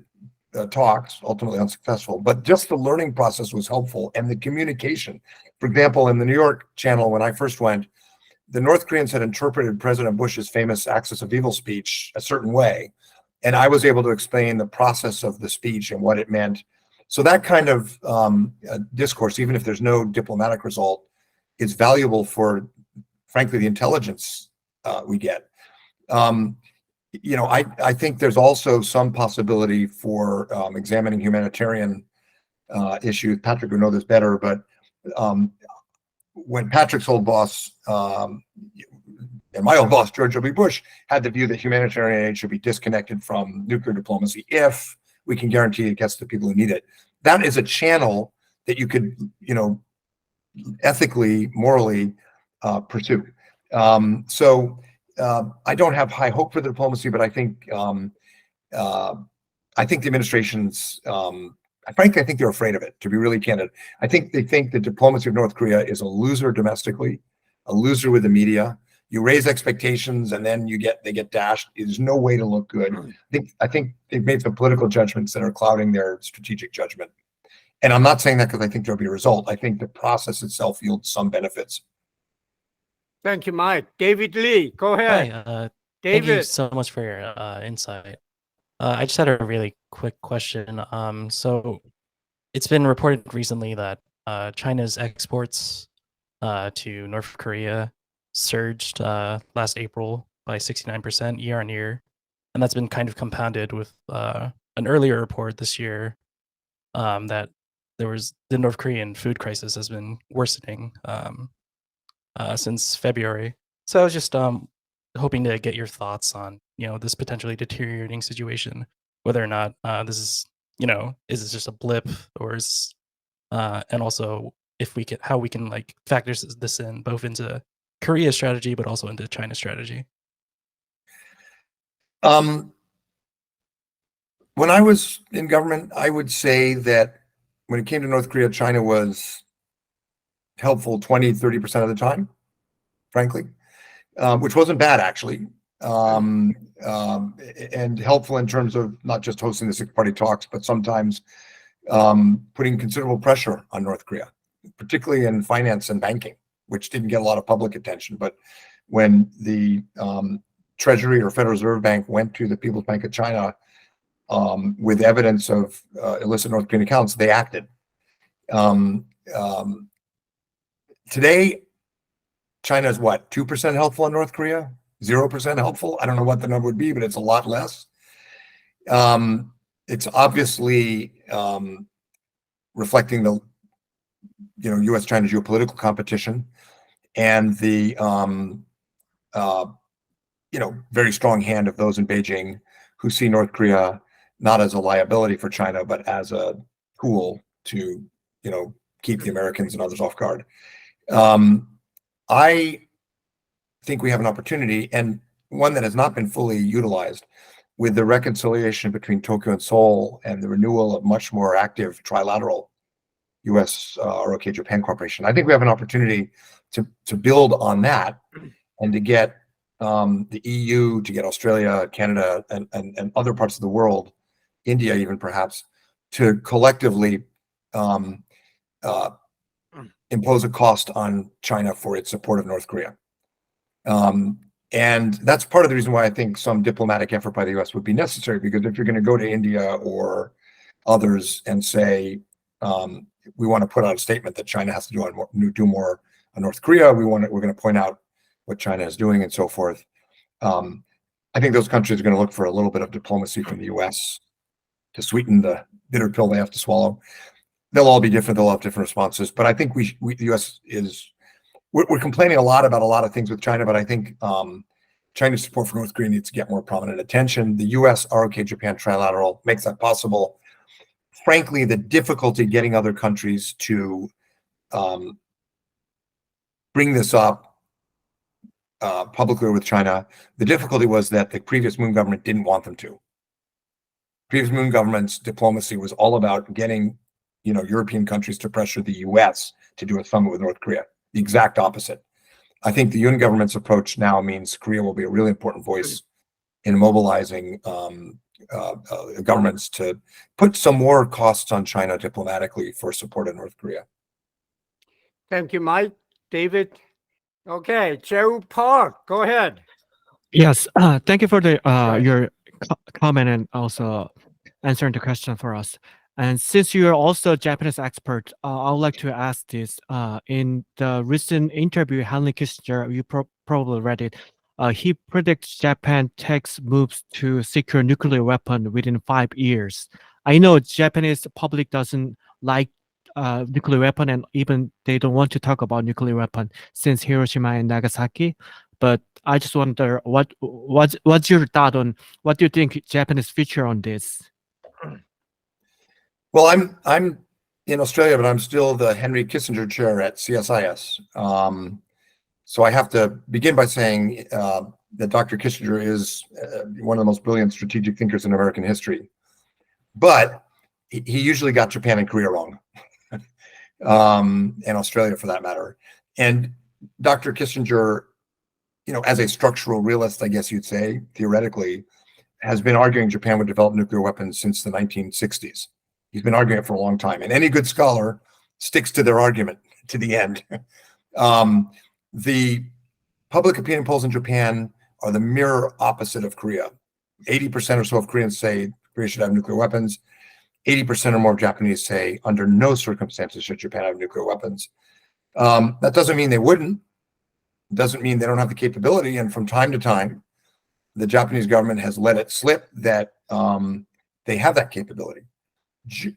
talks, ultimately unsuccessful. But just the learning process was helpful, and the communication. For example, in the New York channel, when I first went, the North Koreans had interpreted President Bush's famous Axis of Evil speech a certain way, and I was able to explain the process of the speech and what it meant. So that kind of discourse, even if there's no diplomatic result, is valuable for, frankly, the intelligence we get. I think there's also some possibility for examining humanitarian issues. Patrick would know this better, but when Patrick's old boss and my old boss, George W. Bush, had the view that humanitarian aid should be disconnected from nuclear diplomacy if we can guarantee it gets to people who need it. That is a channel that you could, ethically, morally pursue. I don't have high hope for the diplomacy, but I think the administration's, frankly, I think they're afraid of it, to be really candid. I think they think the diplomacy of North Korea is a loser domestically, a loser with the media. You raise expectations and then they get dashed. There's no way to look good. I think they've made some political judgments that are clouding their strategic judgment. And I'm not saying that because I think there'll be a result. I think the process itself yields some benefits. Thank you, Mike. David Lee, go ahead. Hi, thank you David. so much for your insight. I just had a really quick question. So it's been reported recently that China's exports to North Korea surged last April by 69% year on year. And that's been kind of compounded with an earlier report this year that the North Korean food crisis has been worsening since February. So I was just hoping to get your thoughts on, this potentially deteriorating situation, whether or not this is, is this just a blip, or is, and also how we can like factor this in both into Korea's strategy, but also into China's strategy. When I was in government, I would say that when it came to North Korea, China was helpful 20-30% of the time, frankly, which wasn't bad, actually, and helpful in terms of not just hosting the six-party talks, but sometimes putting considerable pressure on North Korea, particularly in finance and banking, which didn't get a lot of public attention. But when the Treasury or Federal Reserve Bank went to the People's Bank of China with evidence of illicit North Korean accounts, they acted. Today, China is what, 2% helpful in North Korea? 0% helpful? I don't know what the number would be, but it's a lot less. It's obviously reflecting the U.S.-China geopolitical competition and the very strong hand of those in Beijing who see North Korea not as a liability for China, but as tool to, keep the Americans and others off guard. I think we have an opportunity, and one that has not been fully utilized, with the reconciliation between Tokyo and Seoul and the renewal of much more active trilateral U.S. ROK Japan cooperation. I think we have an opportunity to build on that and to get the EU, to get Australia, Canada, and other parts of the world, India even perhaps, to collectively impose a cost on China for its support of North Korea. And that's part of the reason why I think some diplomatic effort by the US would be necessary, because if you're going to go to India or others and say, we want to put out a statement that China has to do more on North Korea, we're going to point out what China is doing and so forth. I think those countries are going to look for a little bit of diplomacy from the US to sweeten the bitter pill they have to swallow. They'll all be different. They'll have different responses. But I think the US we're complaining a lot about a lot of things with China, but I think China's support for North Korea needs to get more prominent attention. The US ROK Japan trilateral makes that possible. Frankly, the difficulty getting other countries to bring this up publicly with China, the difficulty was that the previous Moon government didn't want them to. Previous Moon government's diplomacy was all about getting, European countries to pressure the US to do a summit with North Korea. The exact opposite. I think the Yoon government's approach now means Korea will be a really important voice in mobilizing governments to put some more costs on China diplomatically for support of North Korea. Thank you, Mike. David? Okay, Joe Park, go ahead. Yes, thank you for your comment and also answering the question for us. And since you are also a Japanese expert, I would like to ask this. In the recent interview, Henry Kissinger, you probably read it, he predicts Japan takes moves to secure nuclear weapon within 5 years. I know Japanese public doesn't like nuclear weapon, and even they don't want to talk about nuclear weapon since Hiroshima and Nagasaki. But I just wonder, what's your thought on what do you think Japanese future on this? Well, I'm in Australia, but I'm still the Henry Kissinger Chair at CSIS. So I have to begin by saying that Dr. Kissinger is one of the most brilliant strategic thinkers in American history. But he usually got Japan and Korea wrong, and Australia for that matter. And Dr. Kissinger, as a structural realist, I guess you'd say, theoretically, has been arguing Japan would develop nuclear weapons since the 1960s. He's been arguing it for a long time, and any good scholar sticks to their argument to the end. The public opinion polls in Japan are the mirror opposite of Korea. 80% or so of Koreans say Korea should have nuclear weapons. 80% or more of Japanese say under no circumstances should Japan have nuclear weapons. That doesn't mean they wouldn't. It doesn't mean they don't have the capability. And from time to time, the Japanese government has let it slip that they have that capability,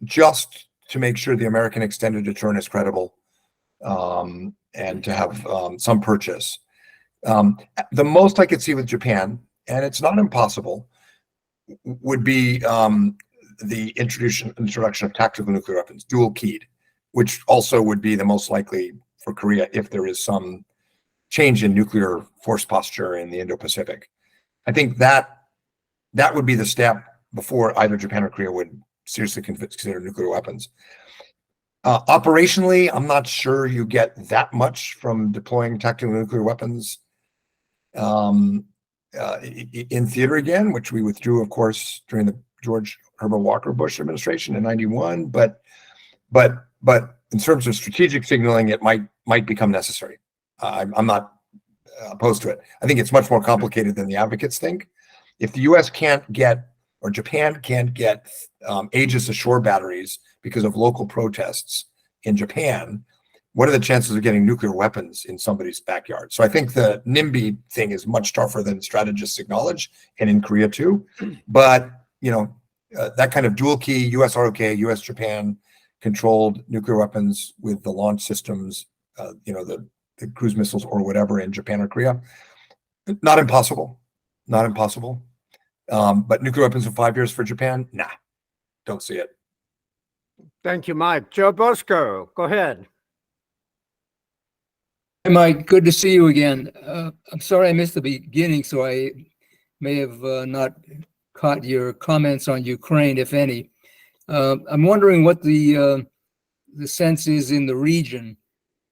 just to make sure the American extended deterrent is credible, and to have some purchase. The most I could see with Japan, and it's not impossible, would be the introduction of tactical nuclear weapons, dual keyed, which also would be the most likely for Korea if there is some change in nuclear force posture in the Indo-Pacific. I think that would be the step before either Japan or Korea would seriously consider nuclear weapons. Operationally, I'm not sure you get that much from deploying tactical nuclear weapons in theater again, which we withdrew, of course, during the George Herbert Walker Bush administration in '91. But in terms of strategic signaling, it might become necessary. I'm not opposed to it. I think it's much more complicated than the advocates think. If the U.S. can't get, or Japan can't get, Aegis Ashore batteries because of local protests in Japan, what are the chances of getting nuclear weapons in somebody's backyard? So I think the NIMBY thing is much tougher than strategists acknowledge, and in Korea too. But that kind of dual key U.S. ROK, U.S. Japan controlled nuclear weapons with the launch systems, the cruise missiles or whatever in Japan or Korea, not impossible. But nuclear weapons in 5 years for Japan, nah, don't see it. Thank you, Mike. Joe Bosco, go ahead. Hi, Mike. Good to see you again. I'm sorry I missed the beginning, so I may have not caught your comments on Ukraine, if any. I'm wondering what the sense is in the region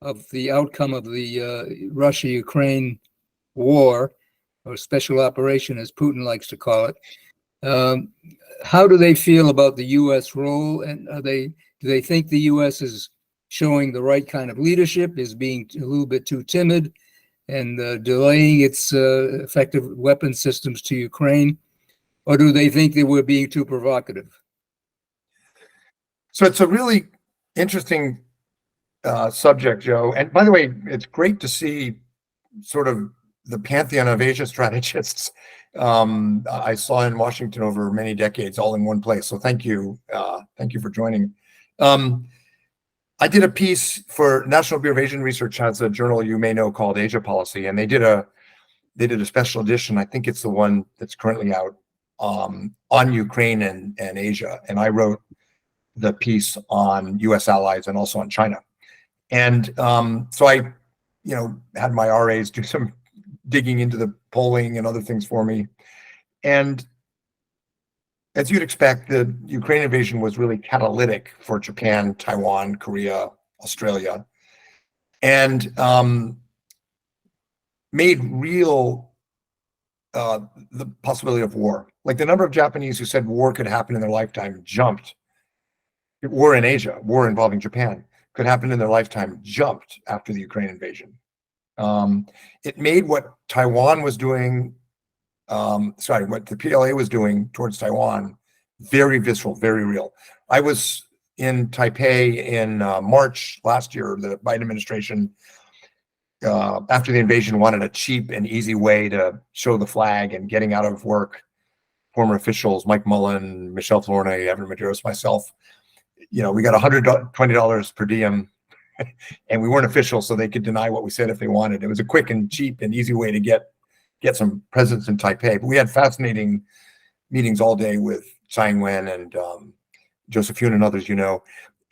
of the outcome of the Russia-Ukraine war, or special operation, as Putin likes to call it. How do they feel about the U.S. role, and do they think the U.S. is showing the right kind of leadership, is being a little bit too timid, and delaying its effective weapon systems to Ukraine, or do they think they were being too provocative? So it's a really interesting subject, Joe. And by the way, it's great to see sort of the pantheon of Asia strategists I saw in Washington over many decades, all in one place. So thank you for joining. I did a piece for National Bureau of Asian Research, has a journal you may know called Asia Policy, and they did a special edition. I think it's the one that's currently out on Ukraine and Asia. And I wrote the piece on U.S. allies and also on China. And so I, had my RAs do some digging into the polling and other things for me. And as you'd expect, the Ukraine invasion was really catalytic for Japan, Taiwan, Korea, Australia, and made real the possibility of war. Like the number of Japanese who said war could happen in their lifetime jumped. War in Asia, war involving Japan, could happen in their lifetime, jumped after the Ukraine invasion. It made what Taiwan was doing, what the PLA was doing towards Taiwan, very visceral, very real. I was in Taipei in March last year. The Biden administration, after the invasion, wanted a cheap and easy way to show the flag and getting out of work. Former officials, Mike Mullen, Michelle Flournoy, Evan Medeiros, myself, we got $120 per diem, and we weren't official, so they could deny what we said if they wanted. It was a quick and cheap and easy way to get some presence in Taipei. But we had fascinating meetings all day with Tsai Ing-wen and Joseph Yun and others,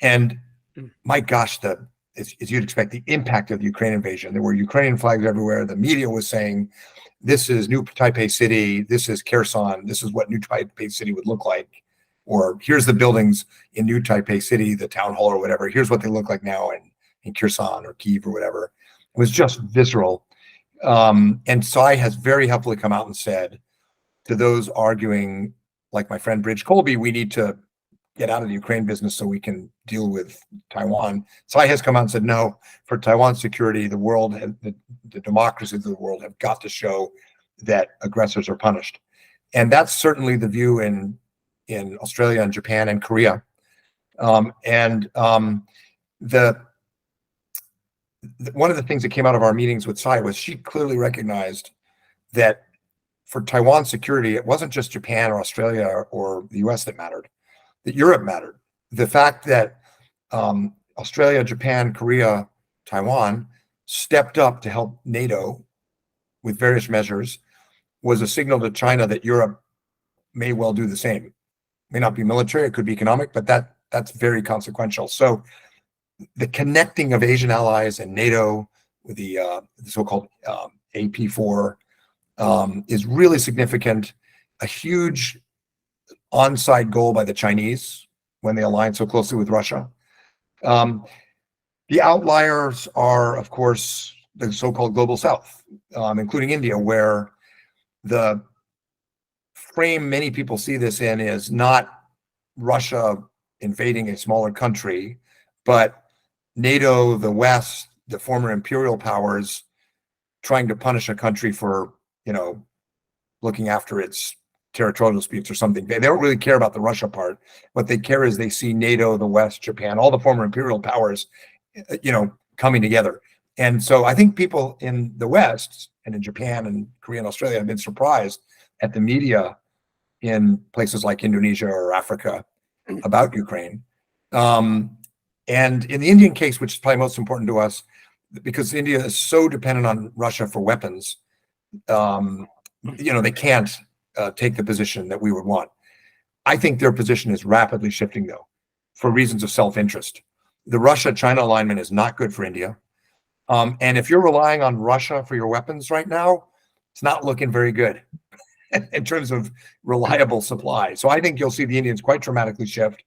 And my gosh, as you'd expect, the impact of the Ukraine invasion. There were Ukrainian flags everywhere. The media was saying, this is New Taipei City, this is Kherson, this is what New Taipei City would look like. Or here's the buildings in New Taipei City, the town hall or whatever. Here's what they look like now in Kherson or Kyiv or whatever. It was just visceral. And Tsai has very helpfully come out and said to those arguing, like my friend Bridge Colby, we need to get out of the Ukraine business so we can deal with Taiwan. Tsai has come out and said, no, for Taiwan's security, the world, the democracies of the world have got to show that aggressors are punished. And that's certainly the view in Australia and Japan and Korea. One of the things that came out of our meetings with Tsai was she clearly recognized that for Taiwan's security, it wasn't just Japan or Australia or the US that mattered, that Europe mattered. The fact that Australia, Japan, Korea, Taiwan stepped up to help NATO with various measures was a signal to China that Europe may well do the same. May not be military, it could be economic, but that's very consequential. So the connecting of Asian allies and NATO with the so-called AP4 is really significant. A huge on-side goal by the Chinese when they align so closely with Russia. The outliers are, of course, the so-called global South, including India, where the frame many people see this in is not Russia invading a smaller country, but NATO, the West, the former imperial powers trying to punish a country for, looking after its territorial disputes or something. They don't really care about the Russia part. What they care is they see NATO, the West, Japan, all the former imperial powers, coming together. And so I think people in the West and in Japan and Korea and Australia have been surprised at the media in places like Indonesia or Africa about Ukraine. And in the Indian case, which is probably most important to us, because India is so dependent on Russia for weapons, they can't take the position that we would want. I think their position is rapidly shifting, though. for reasons of self-interest. The Russia-China alignment is not good for India. And if you're relying on Russia for your weapons right now, it's not looking very good in terms of reliable supply. So I think you'll see the Indians quite dramatically shift.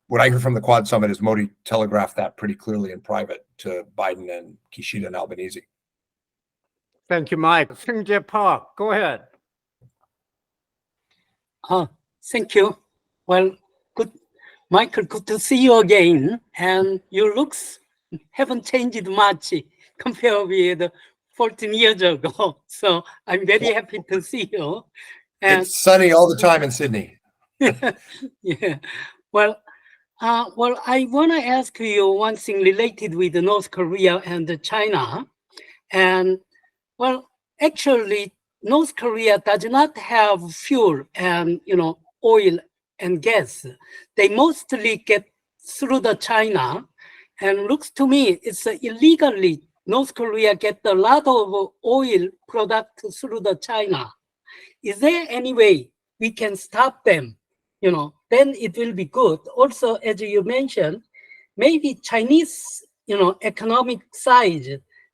What I hear from the Quad Summit is Modi telegraphed that pretty clearly in private to Biden and Kishida and Albanese. Thank you, Mike. Singjay Park, go ahead. Thank you. Well, good, Michael, good to see you again. And your looks haven't changed much compared with 14 years ago. So I'm very happy to see you. And it's sunny all the time in Sydney. yeah. Well, I want to ask you one thing related with North Korea and China. And well, actually, North Korea does not have fuel and, oil and gas. They mostly get through the China. And looks to me, it's illegally, North Korea get a lot of oil product through the China. Is there any way we can stop them? Then it will be good. Also, as you mentioned, maybe Chinese, economic size,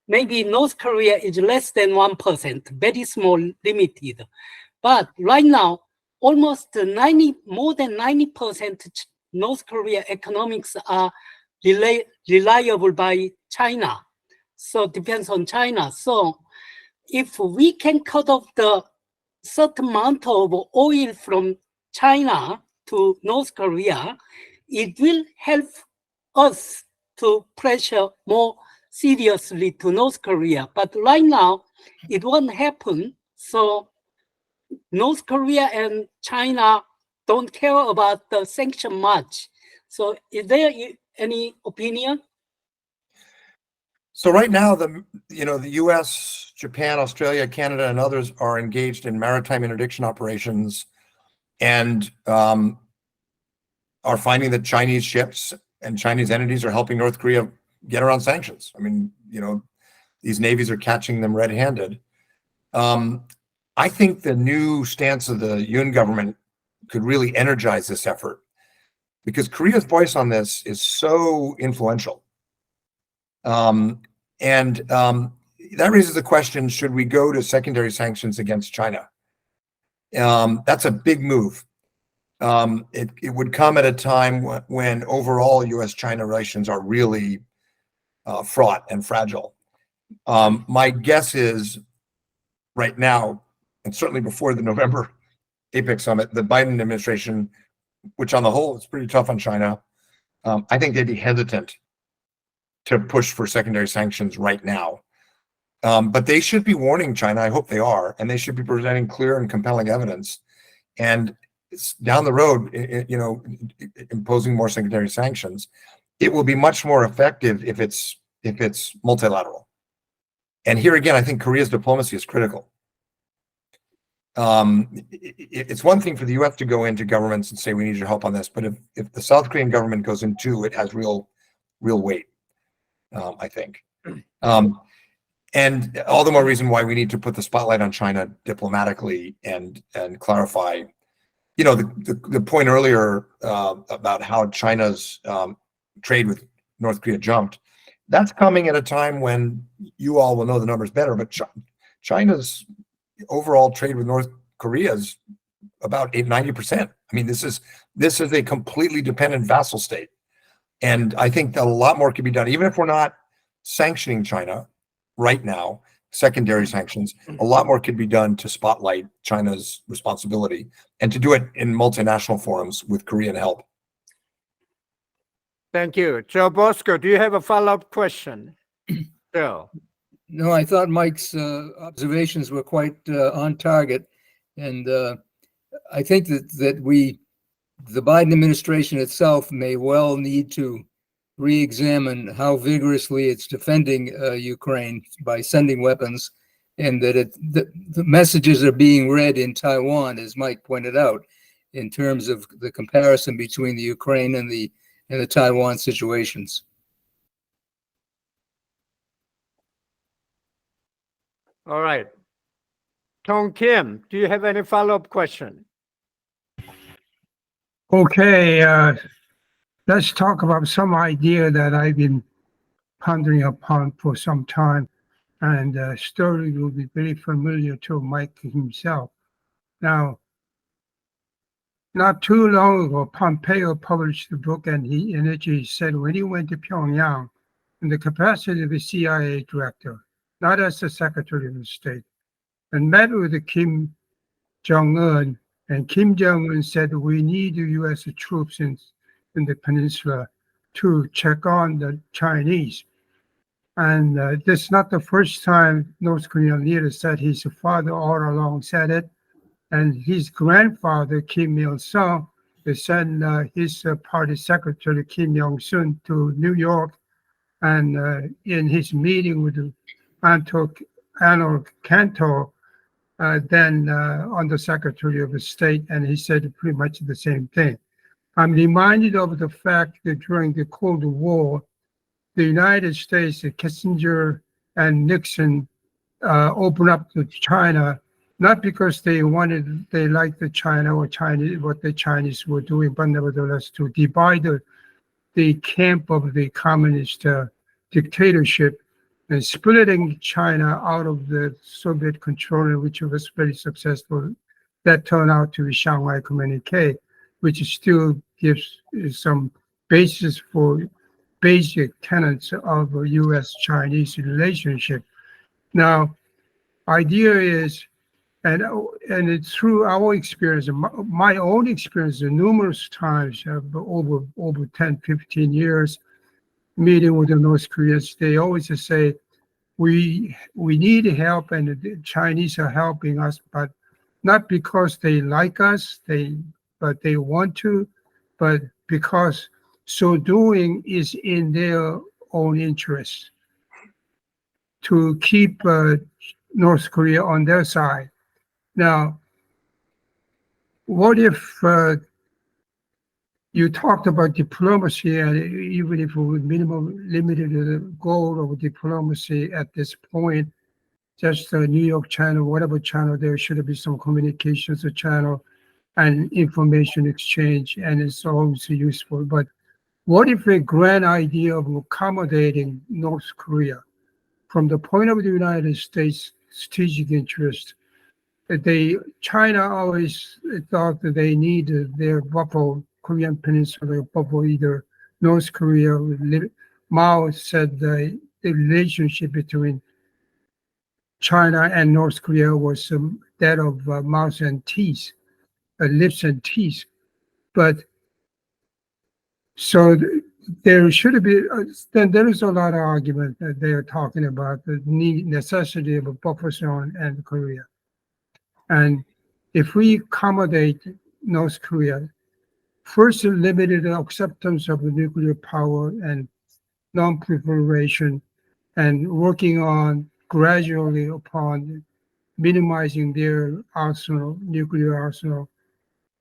maybe North Korea is less than 1%, very small, limited. But right now, almost more than 90% North Korea economics are reliable by China. So depends on China. So if we can cut off the certain amount of oil from China to North Korea, it will help us to pressure more seriously to North Korea. But right now, it won't happen. So North Korea and China don't care about the sanction much. So is there any opinion? So right now, the U.S., Japan, Australia, Canada, and others are engaged in maritime interdiction operations, and are finding that Chinese ships and Chinese entities are helping North Korea get around sanctions. I mean, these navies are catching them red-handed. I think the new stance of the Yoon government could really energize this effort, because Korea's voice on this is so influential. That raises the question, should we go to secondary sanctions against China? That's a big move. It would come at a time when overall U.S.-China relations are really fraught and fragile. My guess is right now, and certainly before the November APEC summit, the Biden administration, which on the whole is pretty tough on China, I think they'd be hesitant to push for secondary sanctions right now. But they should be warning China, I hope they are, and they should be presenting clear and compelling evidence. And down the road, imposing more secondary sanctions, it will be much more effective if it's multilateral. And here again, I think Korea's diplomacy is critical. It's one thing for the U.S. to go into governments and say, we need your help on this, but if the South Korean government goes in too, it has real weight, I think. And all the more reason why we need to put the spotlight on China diplomatically and clarify, the point earlier about how China's trade with North Korea jumped. That's coming at a time when you all will know the numbers better, but China's overall trade with North Korea is about 90%. I mean, this is a completely dependent vassal state. And I think that a lot more can be done, even if we're not sanctioning China right now, secondary sanctions, a lot more could be done to spotlight China's responsibility and to do it in multinational forums with Korean help. Thank you. Joe Bosco, do you have a follow-up question? Joe. No, I thought Mike's observations were quite on target. And I think that the Biden administration itself may well need to re-examine how vigorously it's defending Ukraine by sending weapons, and that the messages are being read in Taiwan, as Mike pointed out, in terms of the comparison between the Ukraine and the Taiwan situations. All right. Tong Kim, do you have any follow-up question? Okay, let's talk about some idea that I've been pondering upon for some time, and the story will be very familiar to Mike himself. Now, not too long ago, Pompeo published a book, and in which he said when he went to Pyongyang in the capacity of a CIA director, not as the Secretary of State, and met with Kim Jong-un, and Kim Jong-un said, we need the U.S. troops in the peninsula to check on the Chinese. And this is not the first time North Korean leader said. His father all along said it. And his grandfather, Kim Il-sung, sent his party secretary, Kim Yong-sun, to New York. And in his meeting with Anil Cantor, then Undersecretary of State, and he said pretty much the same thing. I'm reminded of the fact that during the Cold War, the United States, Kissinger and Nixon opened up to China, not because they liked the China or Chinese, what the Chinese were doing, but nevertheless to divide the camp of the communist dictatorship and splitting China out of the Soviet control, which was very successful. That turned out to be Shanghai Communique, which still gives some basis for basic tenets of a U.S.-Chinese relationship. Now, idea is, and it's through our experience, my own experience, numerous times over 10, 15 years, meeting with the North Koreans, they always say, we need help, and the Chinese are helping us, but not because they like us, but they want to, but because so doing is in their own interest to keep North Korea on their side. Now, what if you talked about diplomacy, and even if we would limited the goal of diplomacy at this point, just a New York channel, whatever channel, there should be some communications channel and information exchange, and it's always useful. But what if a grand idea of accommodating North Korea from the point of the United States strategic interest? China always thought that they needed their bubble, Korean Peninsula bubble, either North Korea. Mao said the relationship between China and North Korea was that of mouth and teeth, lips and teeth. But so there should be, then there is a lot of argument that they are talking about the necessity of a buffer zone and Korea. And if we accommodate North Korea, first limited acceptance of the nuclear power and non-proliferation, and working on gradually upon minimizing their arsenal, nuclear arsenal,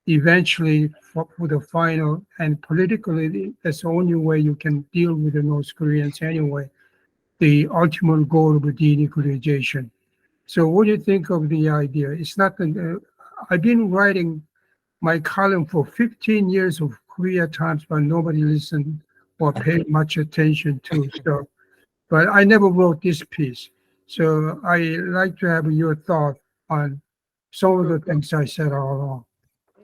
eventually for the final, and politically, that's the only way you can deal with the North Koreans anyway, the ultimate goal of denuclearization. So what do you think of the idea? It's not, I've been writing my column for 15 years of Korea Times, but nobody listened or paid much attention to stuff. But I never wrote this piece. So I like to have your thought on some of the things I said all along.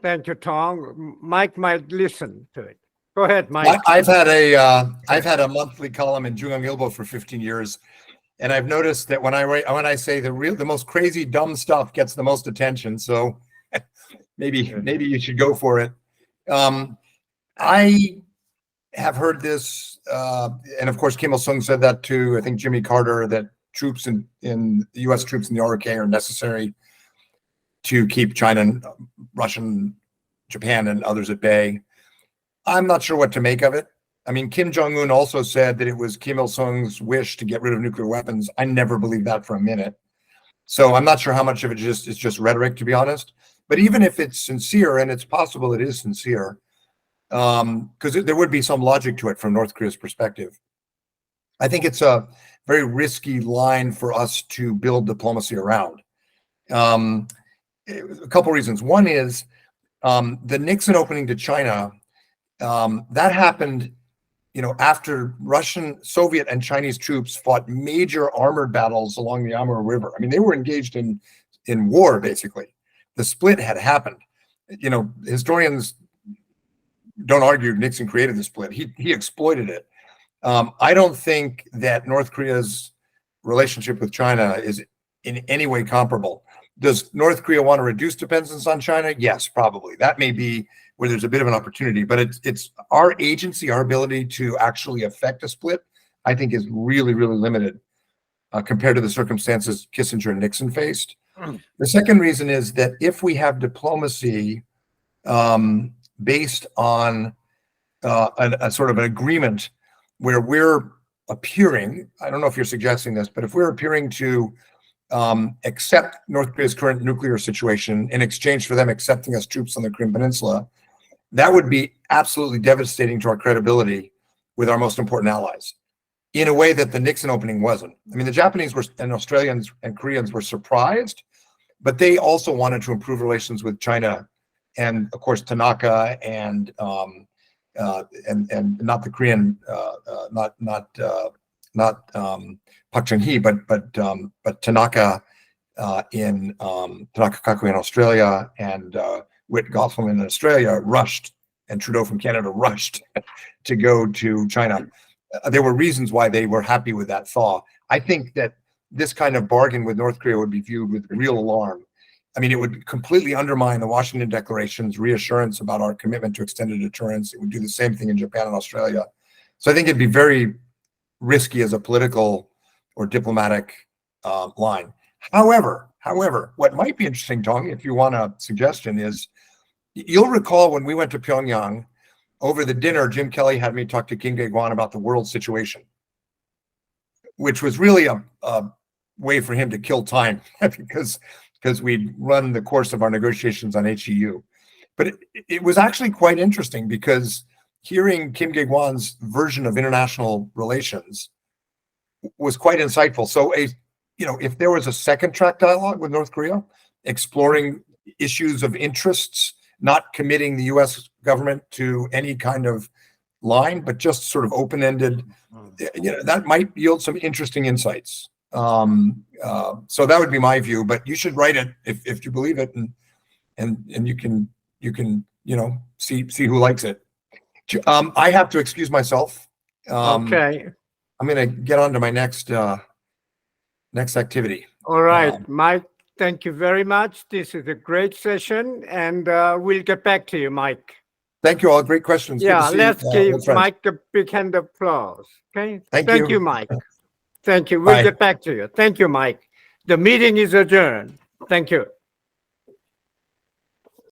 Thank you, Tom. Mike might listen to it. Go ahead, Mike. I've had a monthly column in Jungang Ilbo for 15 years, and I've noticed that when I say the most crazy dumb stuff gets the most attention. So maybe you should go for it. I have heard this, and of course Kim Il-sung said that too. I think Jimmy Carter, that troops in the U.S. troops in the RK are necessary to keep China and Russian, Japan, and others at bay. I'm not sure what to make of it. I mean, Kim Jong-un also said that it was Kim Il-sung's wish to get rid of nuclear weapons. I never believed that for a minute. So I'm not sure how much of it is just rhetoric, to be honest. But even if it's sincere, and it's possible it is sincere, because there would be some logic to it from North Korea's perspective, I think it's a very risky line for us to build diplomacy around. A couple reasons. One is The Nixon opening to China, that happened, after Russian, Soviet, and Chinese troops fought major armored battles along the Amur River. I mean, they were engaged in war, basically. The split had happened. Historians don't argue Nixon created the split. He exploited it. I don't think that North Korea's relationship with China is in any way comparable. Does North Korea want to reduce dependence on China? Yes, probably. That may be where there's a bit of an opportunity, but it's our agency, our ability to actually affect a split, I think is really, really limited compared to the circumstances Kissinger and Nixon faced. The second reason is that if we have diplomacy based on a sort of an agreement where we're appearing, I don't know if you're suggesting this, but if we're appearing to accept North Korea's current nuclear situation in exchange for them accepting us troops on the Korean Peninsula, that would be absolutely devastating to our credibility with our most important allies in a way that the Nixon opening wasn't. I mean, the Japanese and Australians and Koreans were surprised, but they also wanted to improve relations with China and, of course, Tanaka and not the Korean, not Park Chung-hee, but Tanaka in Tanaka Kakuei in Australia and Whit Gotham in Australia rushed, and Trudeau from Canada rushed to go to China. There were reasons why they were happy with that thaw. I think that this kind of bargain with North Korea would be viewed with real alarm. I mean, it would completely undermine the Washington Declaration's reassurance about our commitment to extended deterrence. It would do the same thing in Japan and Australia. So I think it'd be very risky as a political or diplomatic line. However, what might be interesting, Tong, if you want a suggestion, is you'll recall when we went to Pyongyang, over the dinner, Jim Kelly had me talk to Kim Dae-gwan about the world situation, which was really a way for him to kill time because we'd run the course of our negotiations on HEU. But it was actually quite interesting because hearing Kim Dae-gwan's version of international relations was quite insightful. So if there was a second track dialogue with North Korea, exploring issues of interests, not committing the US government to any kind of line, but just sort of open-ended, that might yield some interesting insights. So that would be my view, but you should write it if you believe it, and you can see who likes it. I have to excuse myself. Okay. I'm going to get on to my next activity. All right, Mike, thank you very much. This is a great session, and we'll get back to you, Mike. Thank you all. Great questions. Yeah, let's give Mike a big hand of applause. Okay. Thank you, Mike. Thank you. We'll get back to you. Thank you, Mike. The meeting is adjourned. Thank you.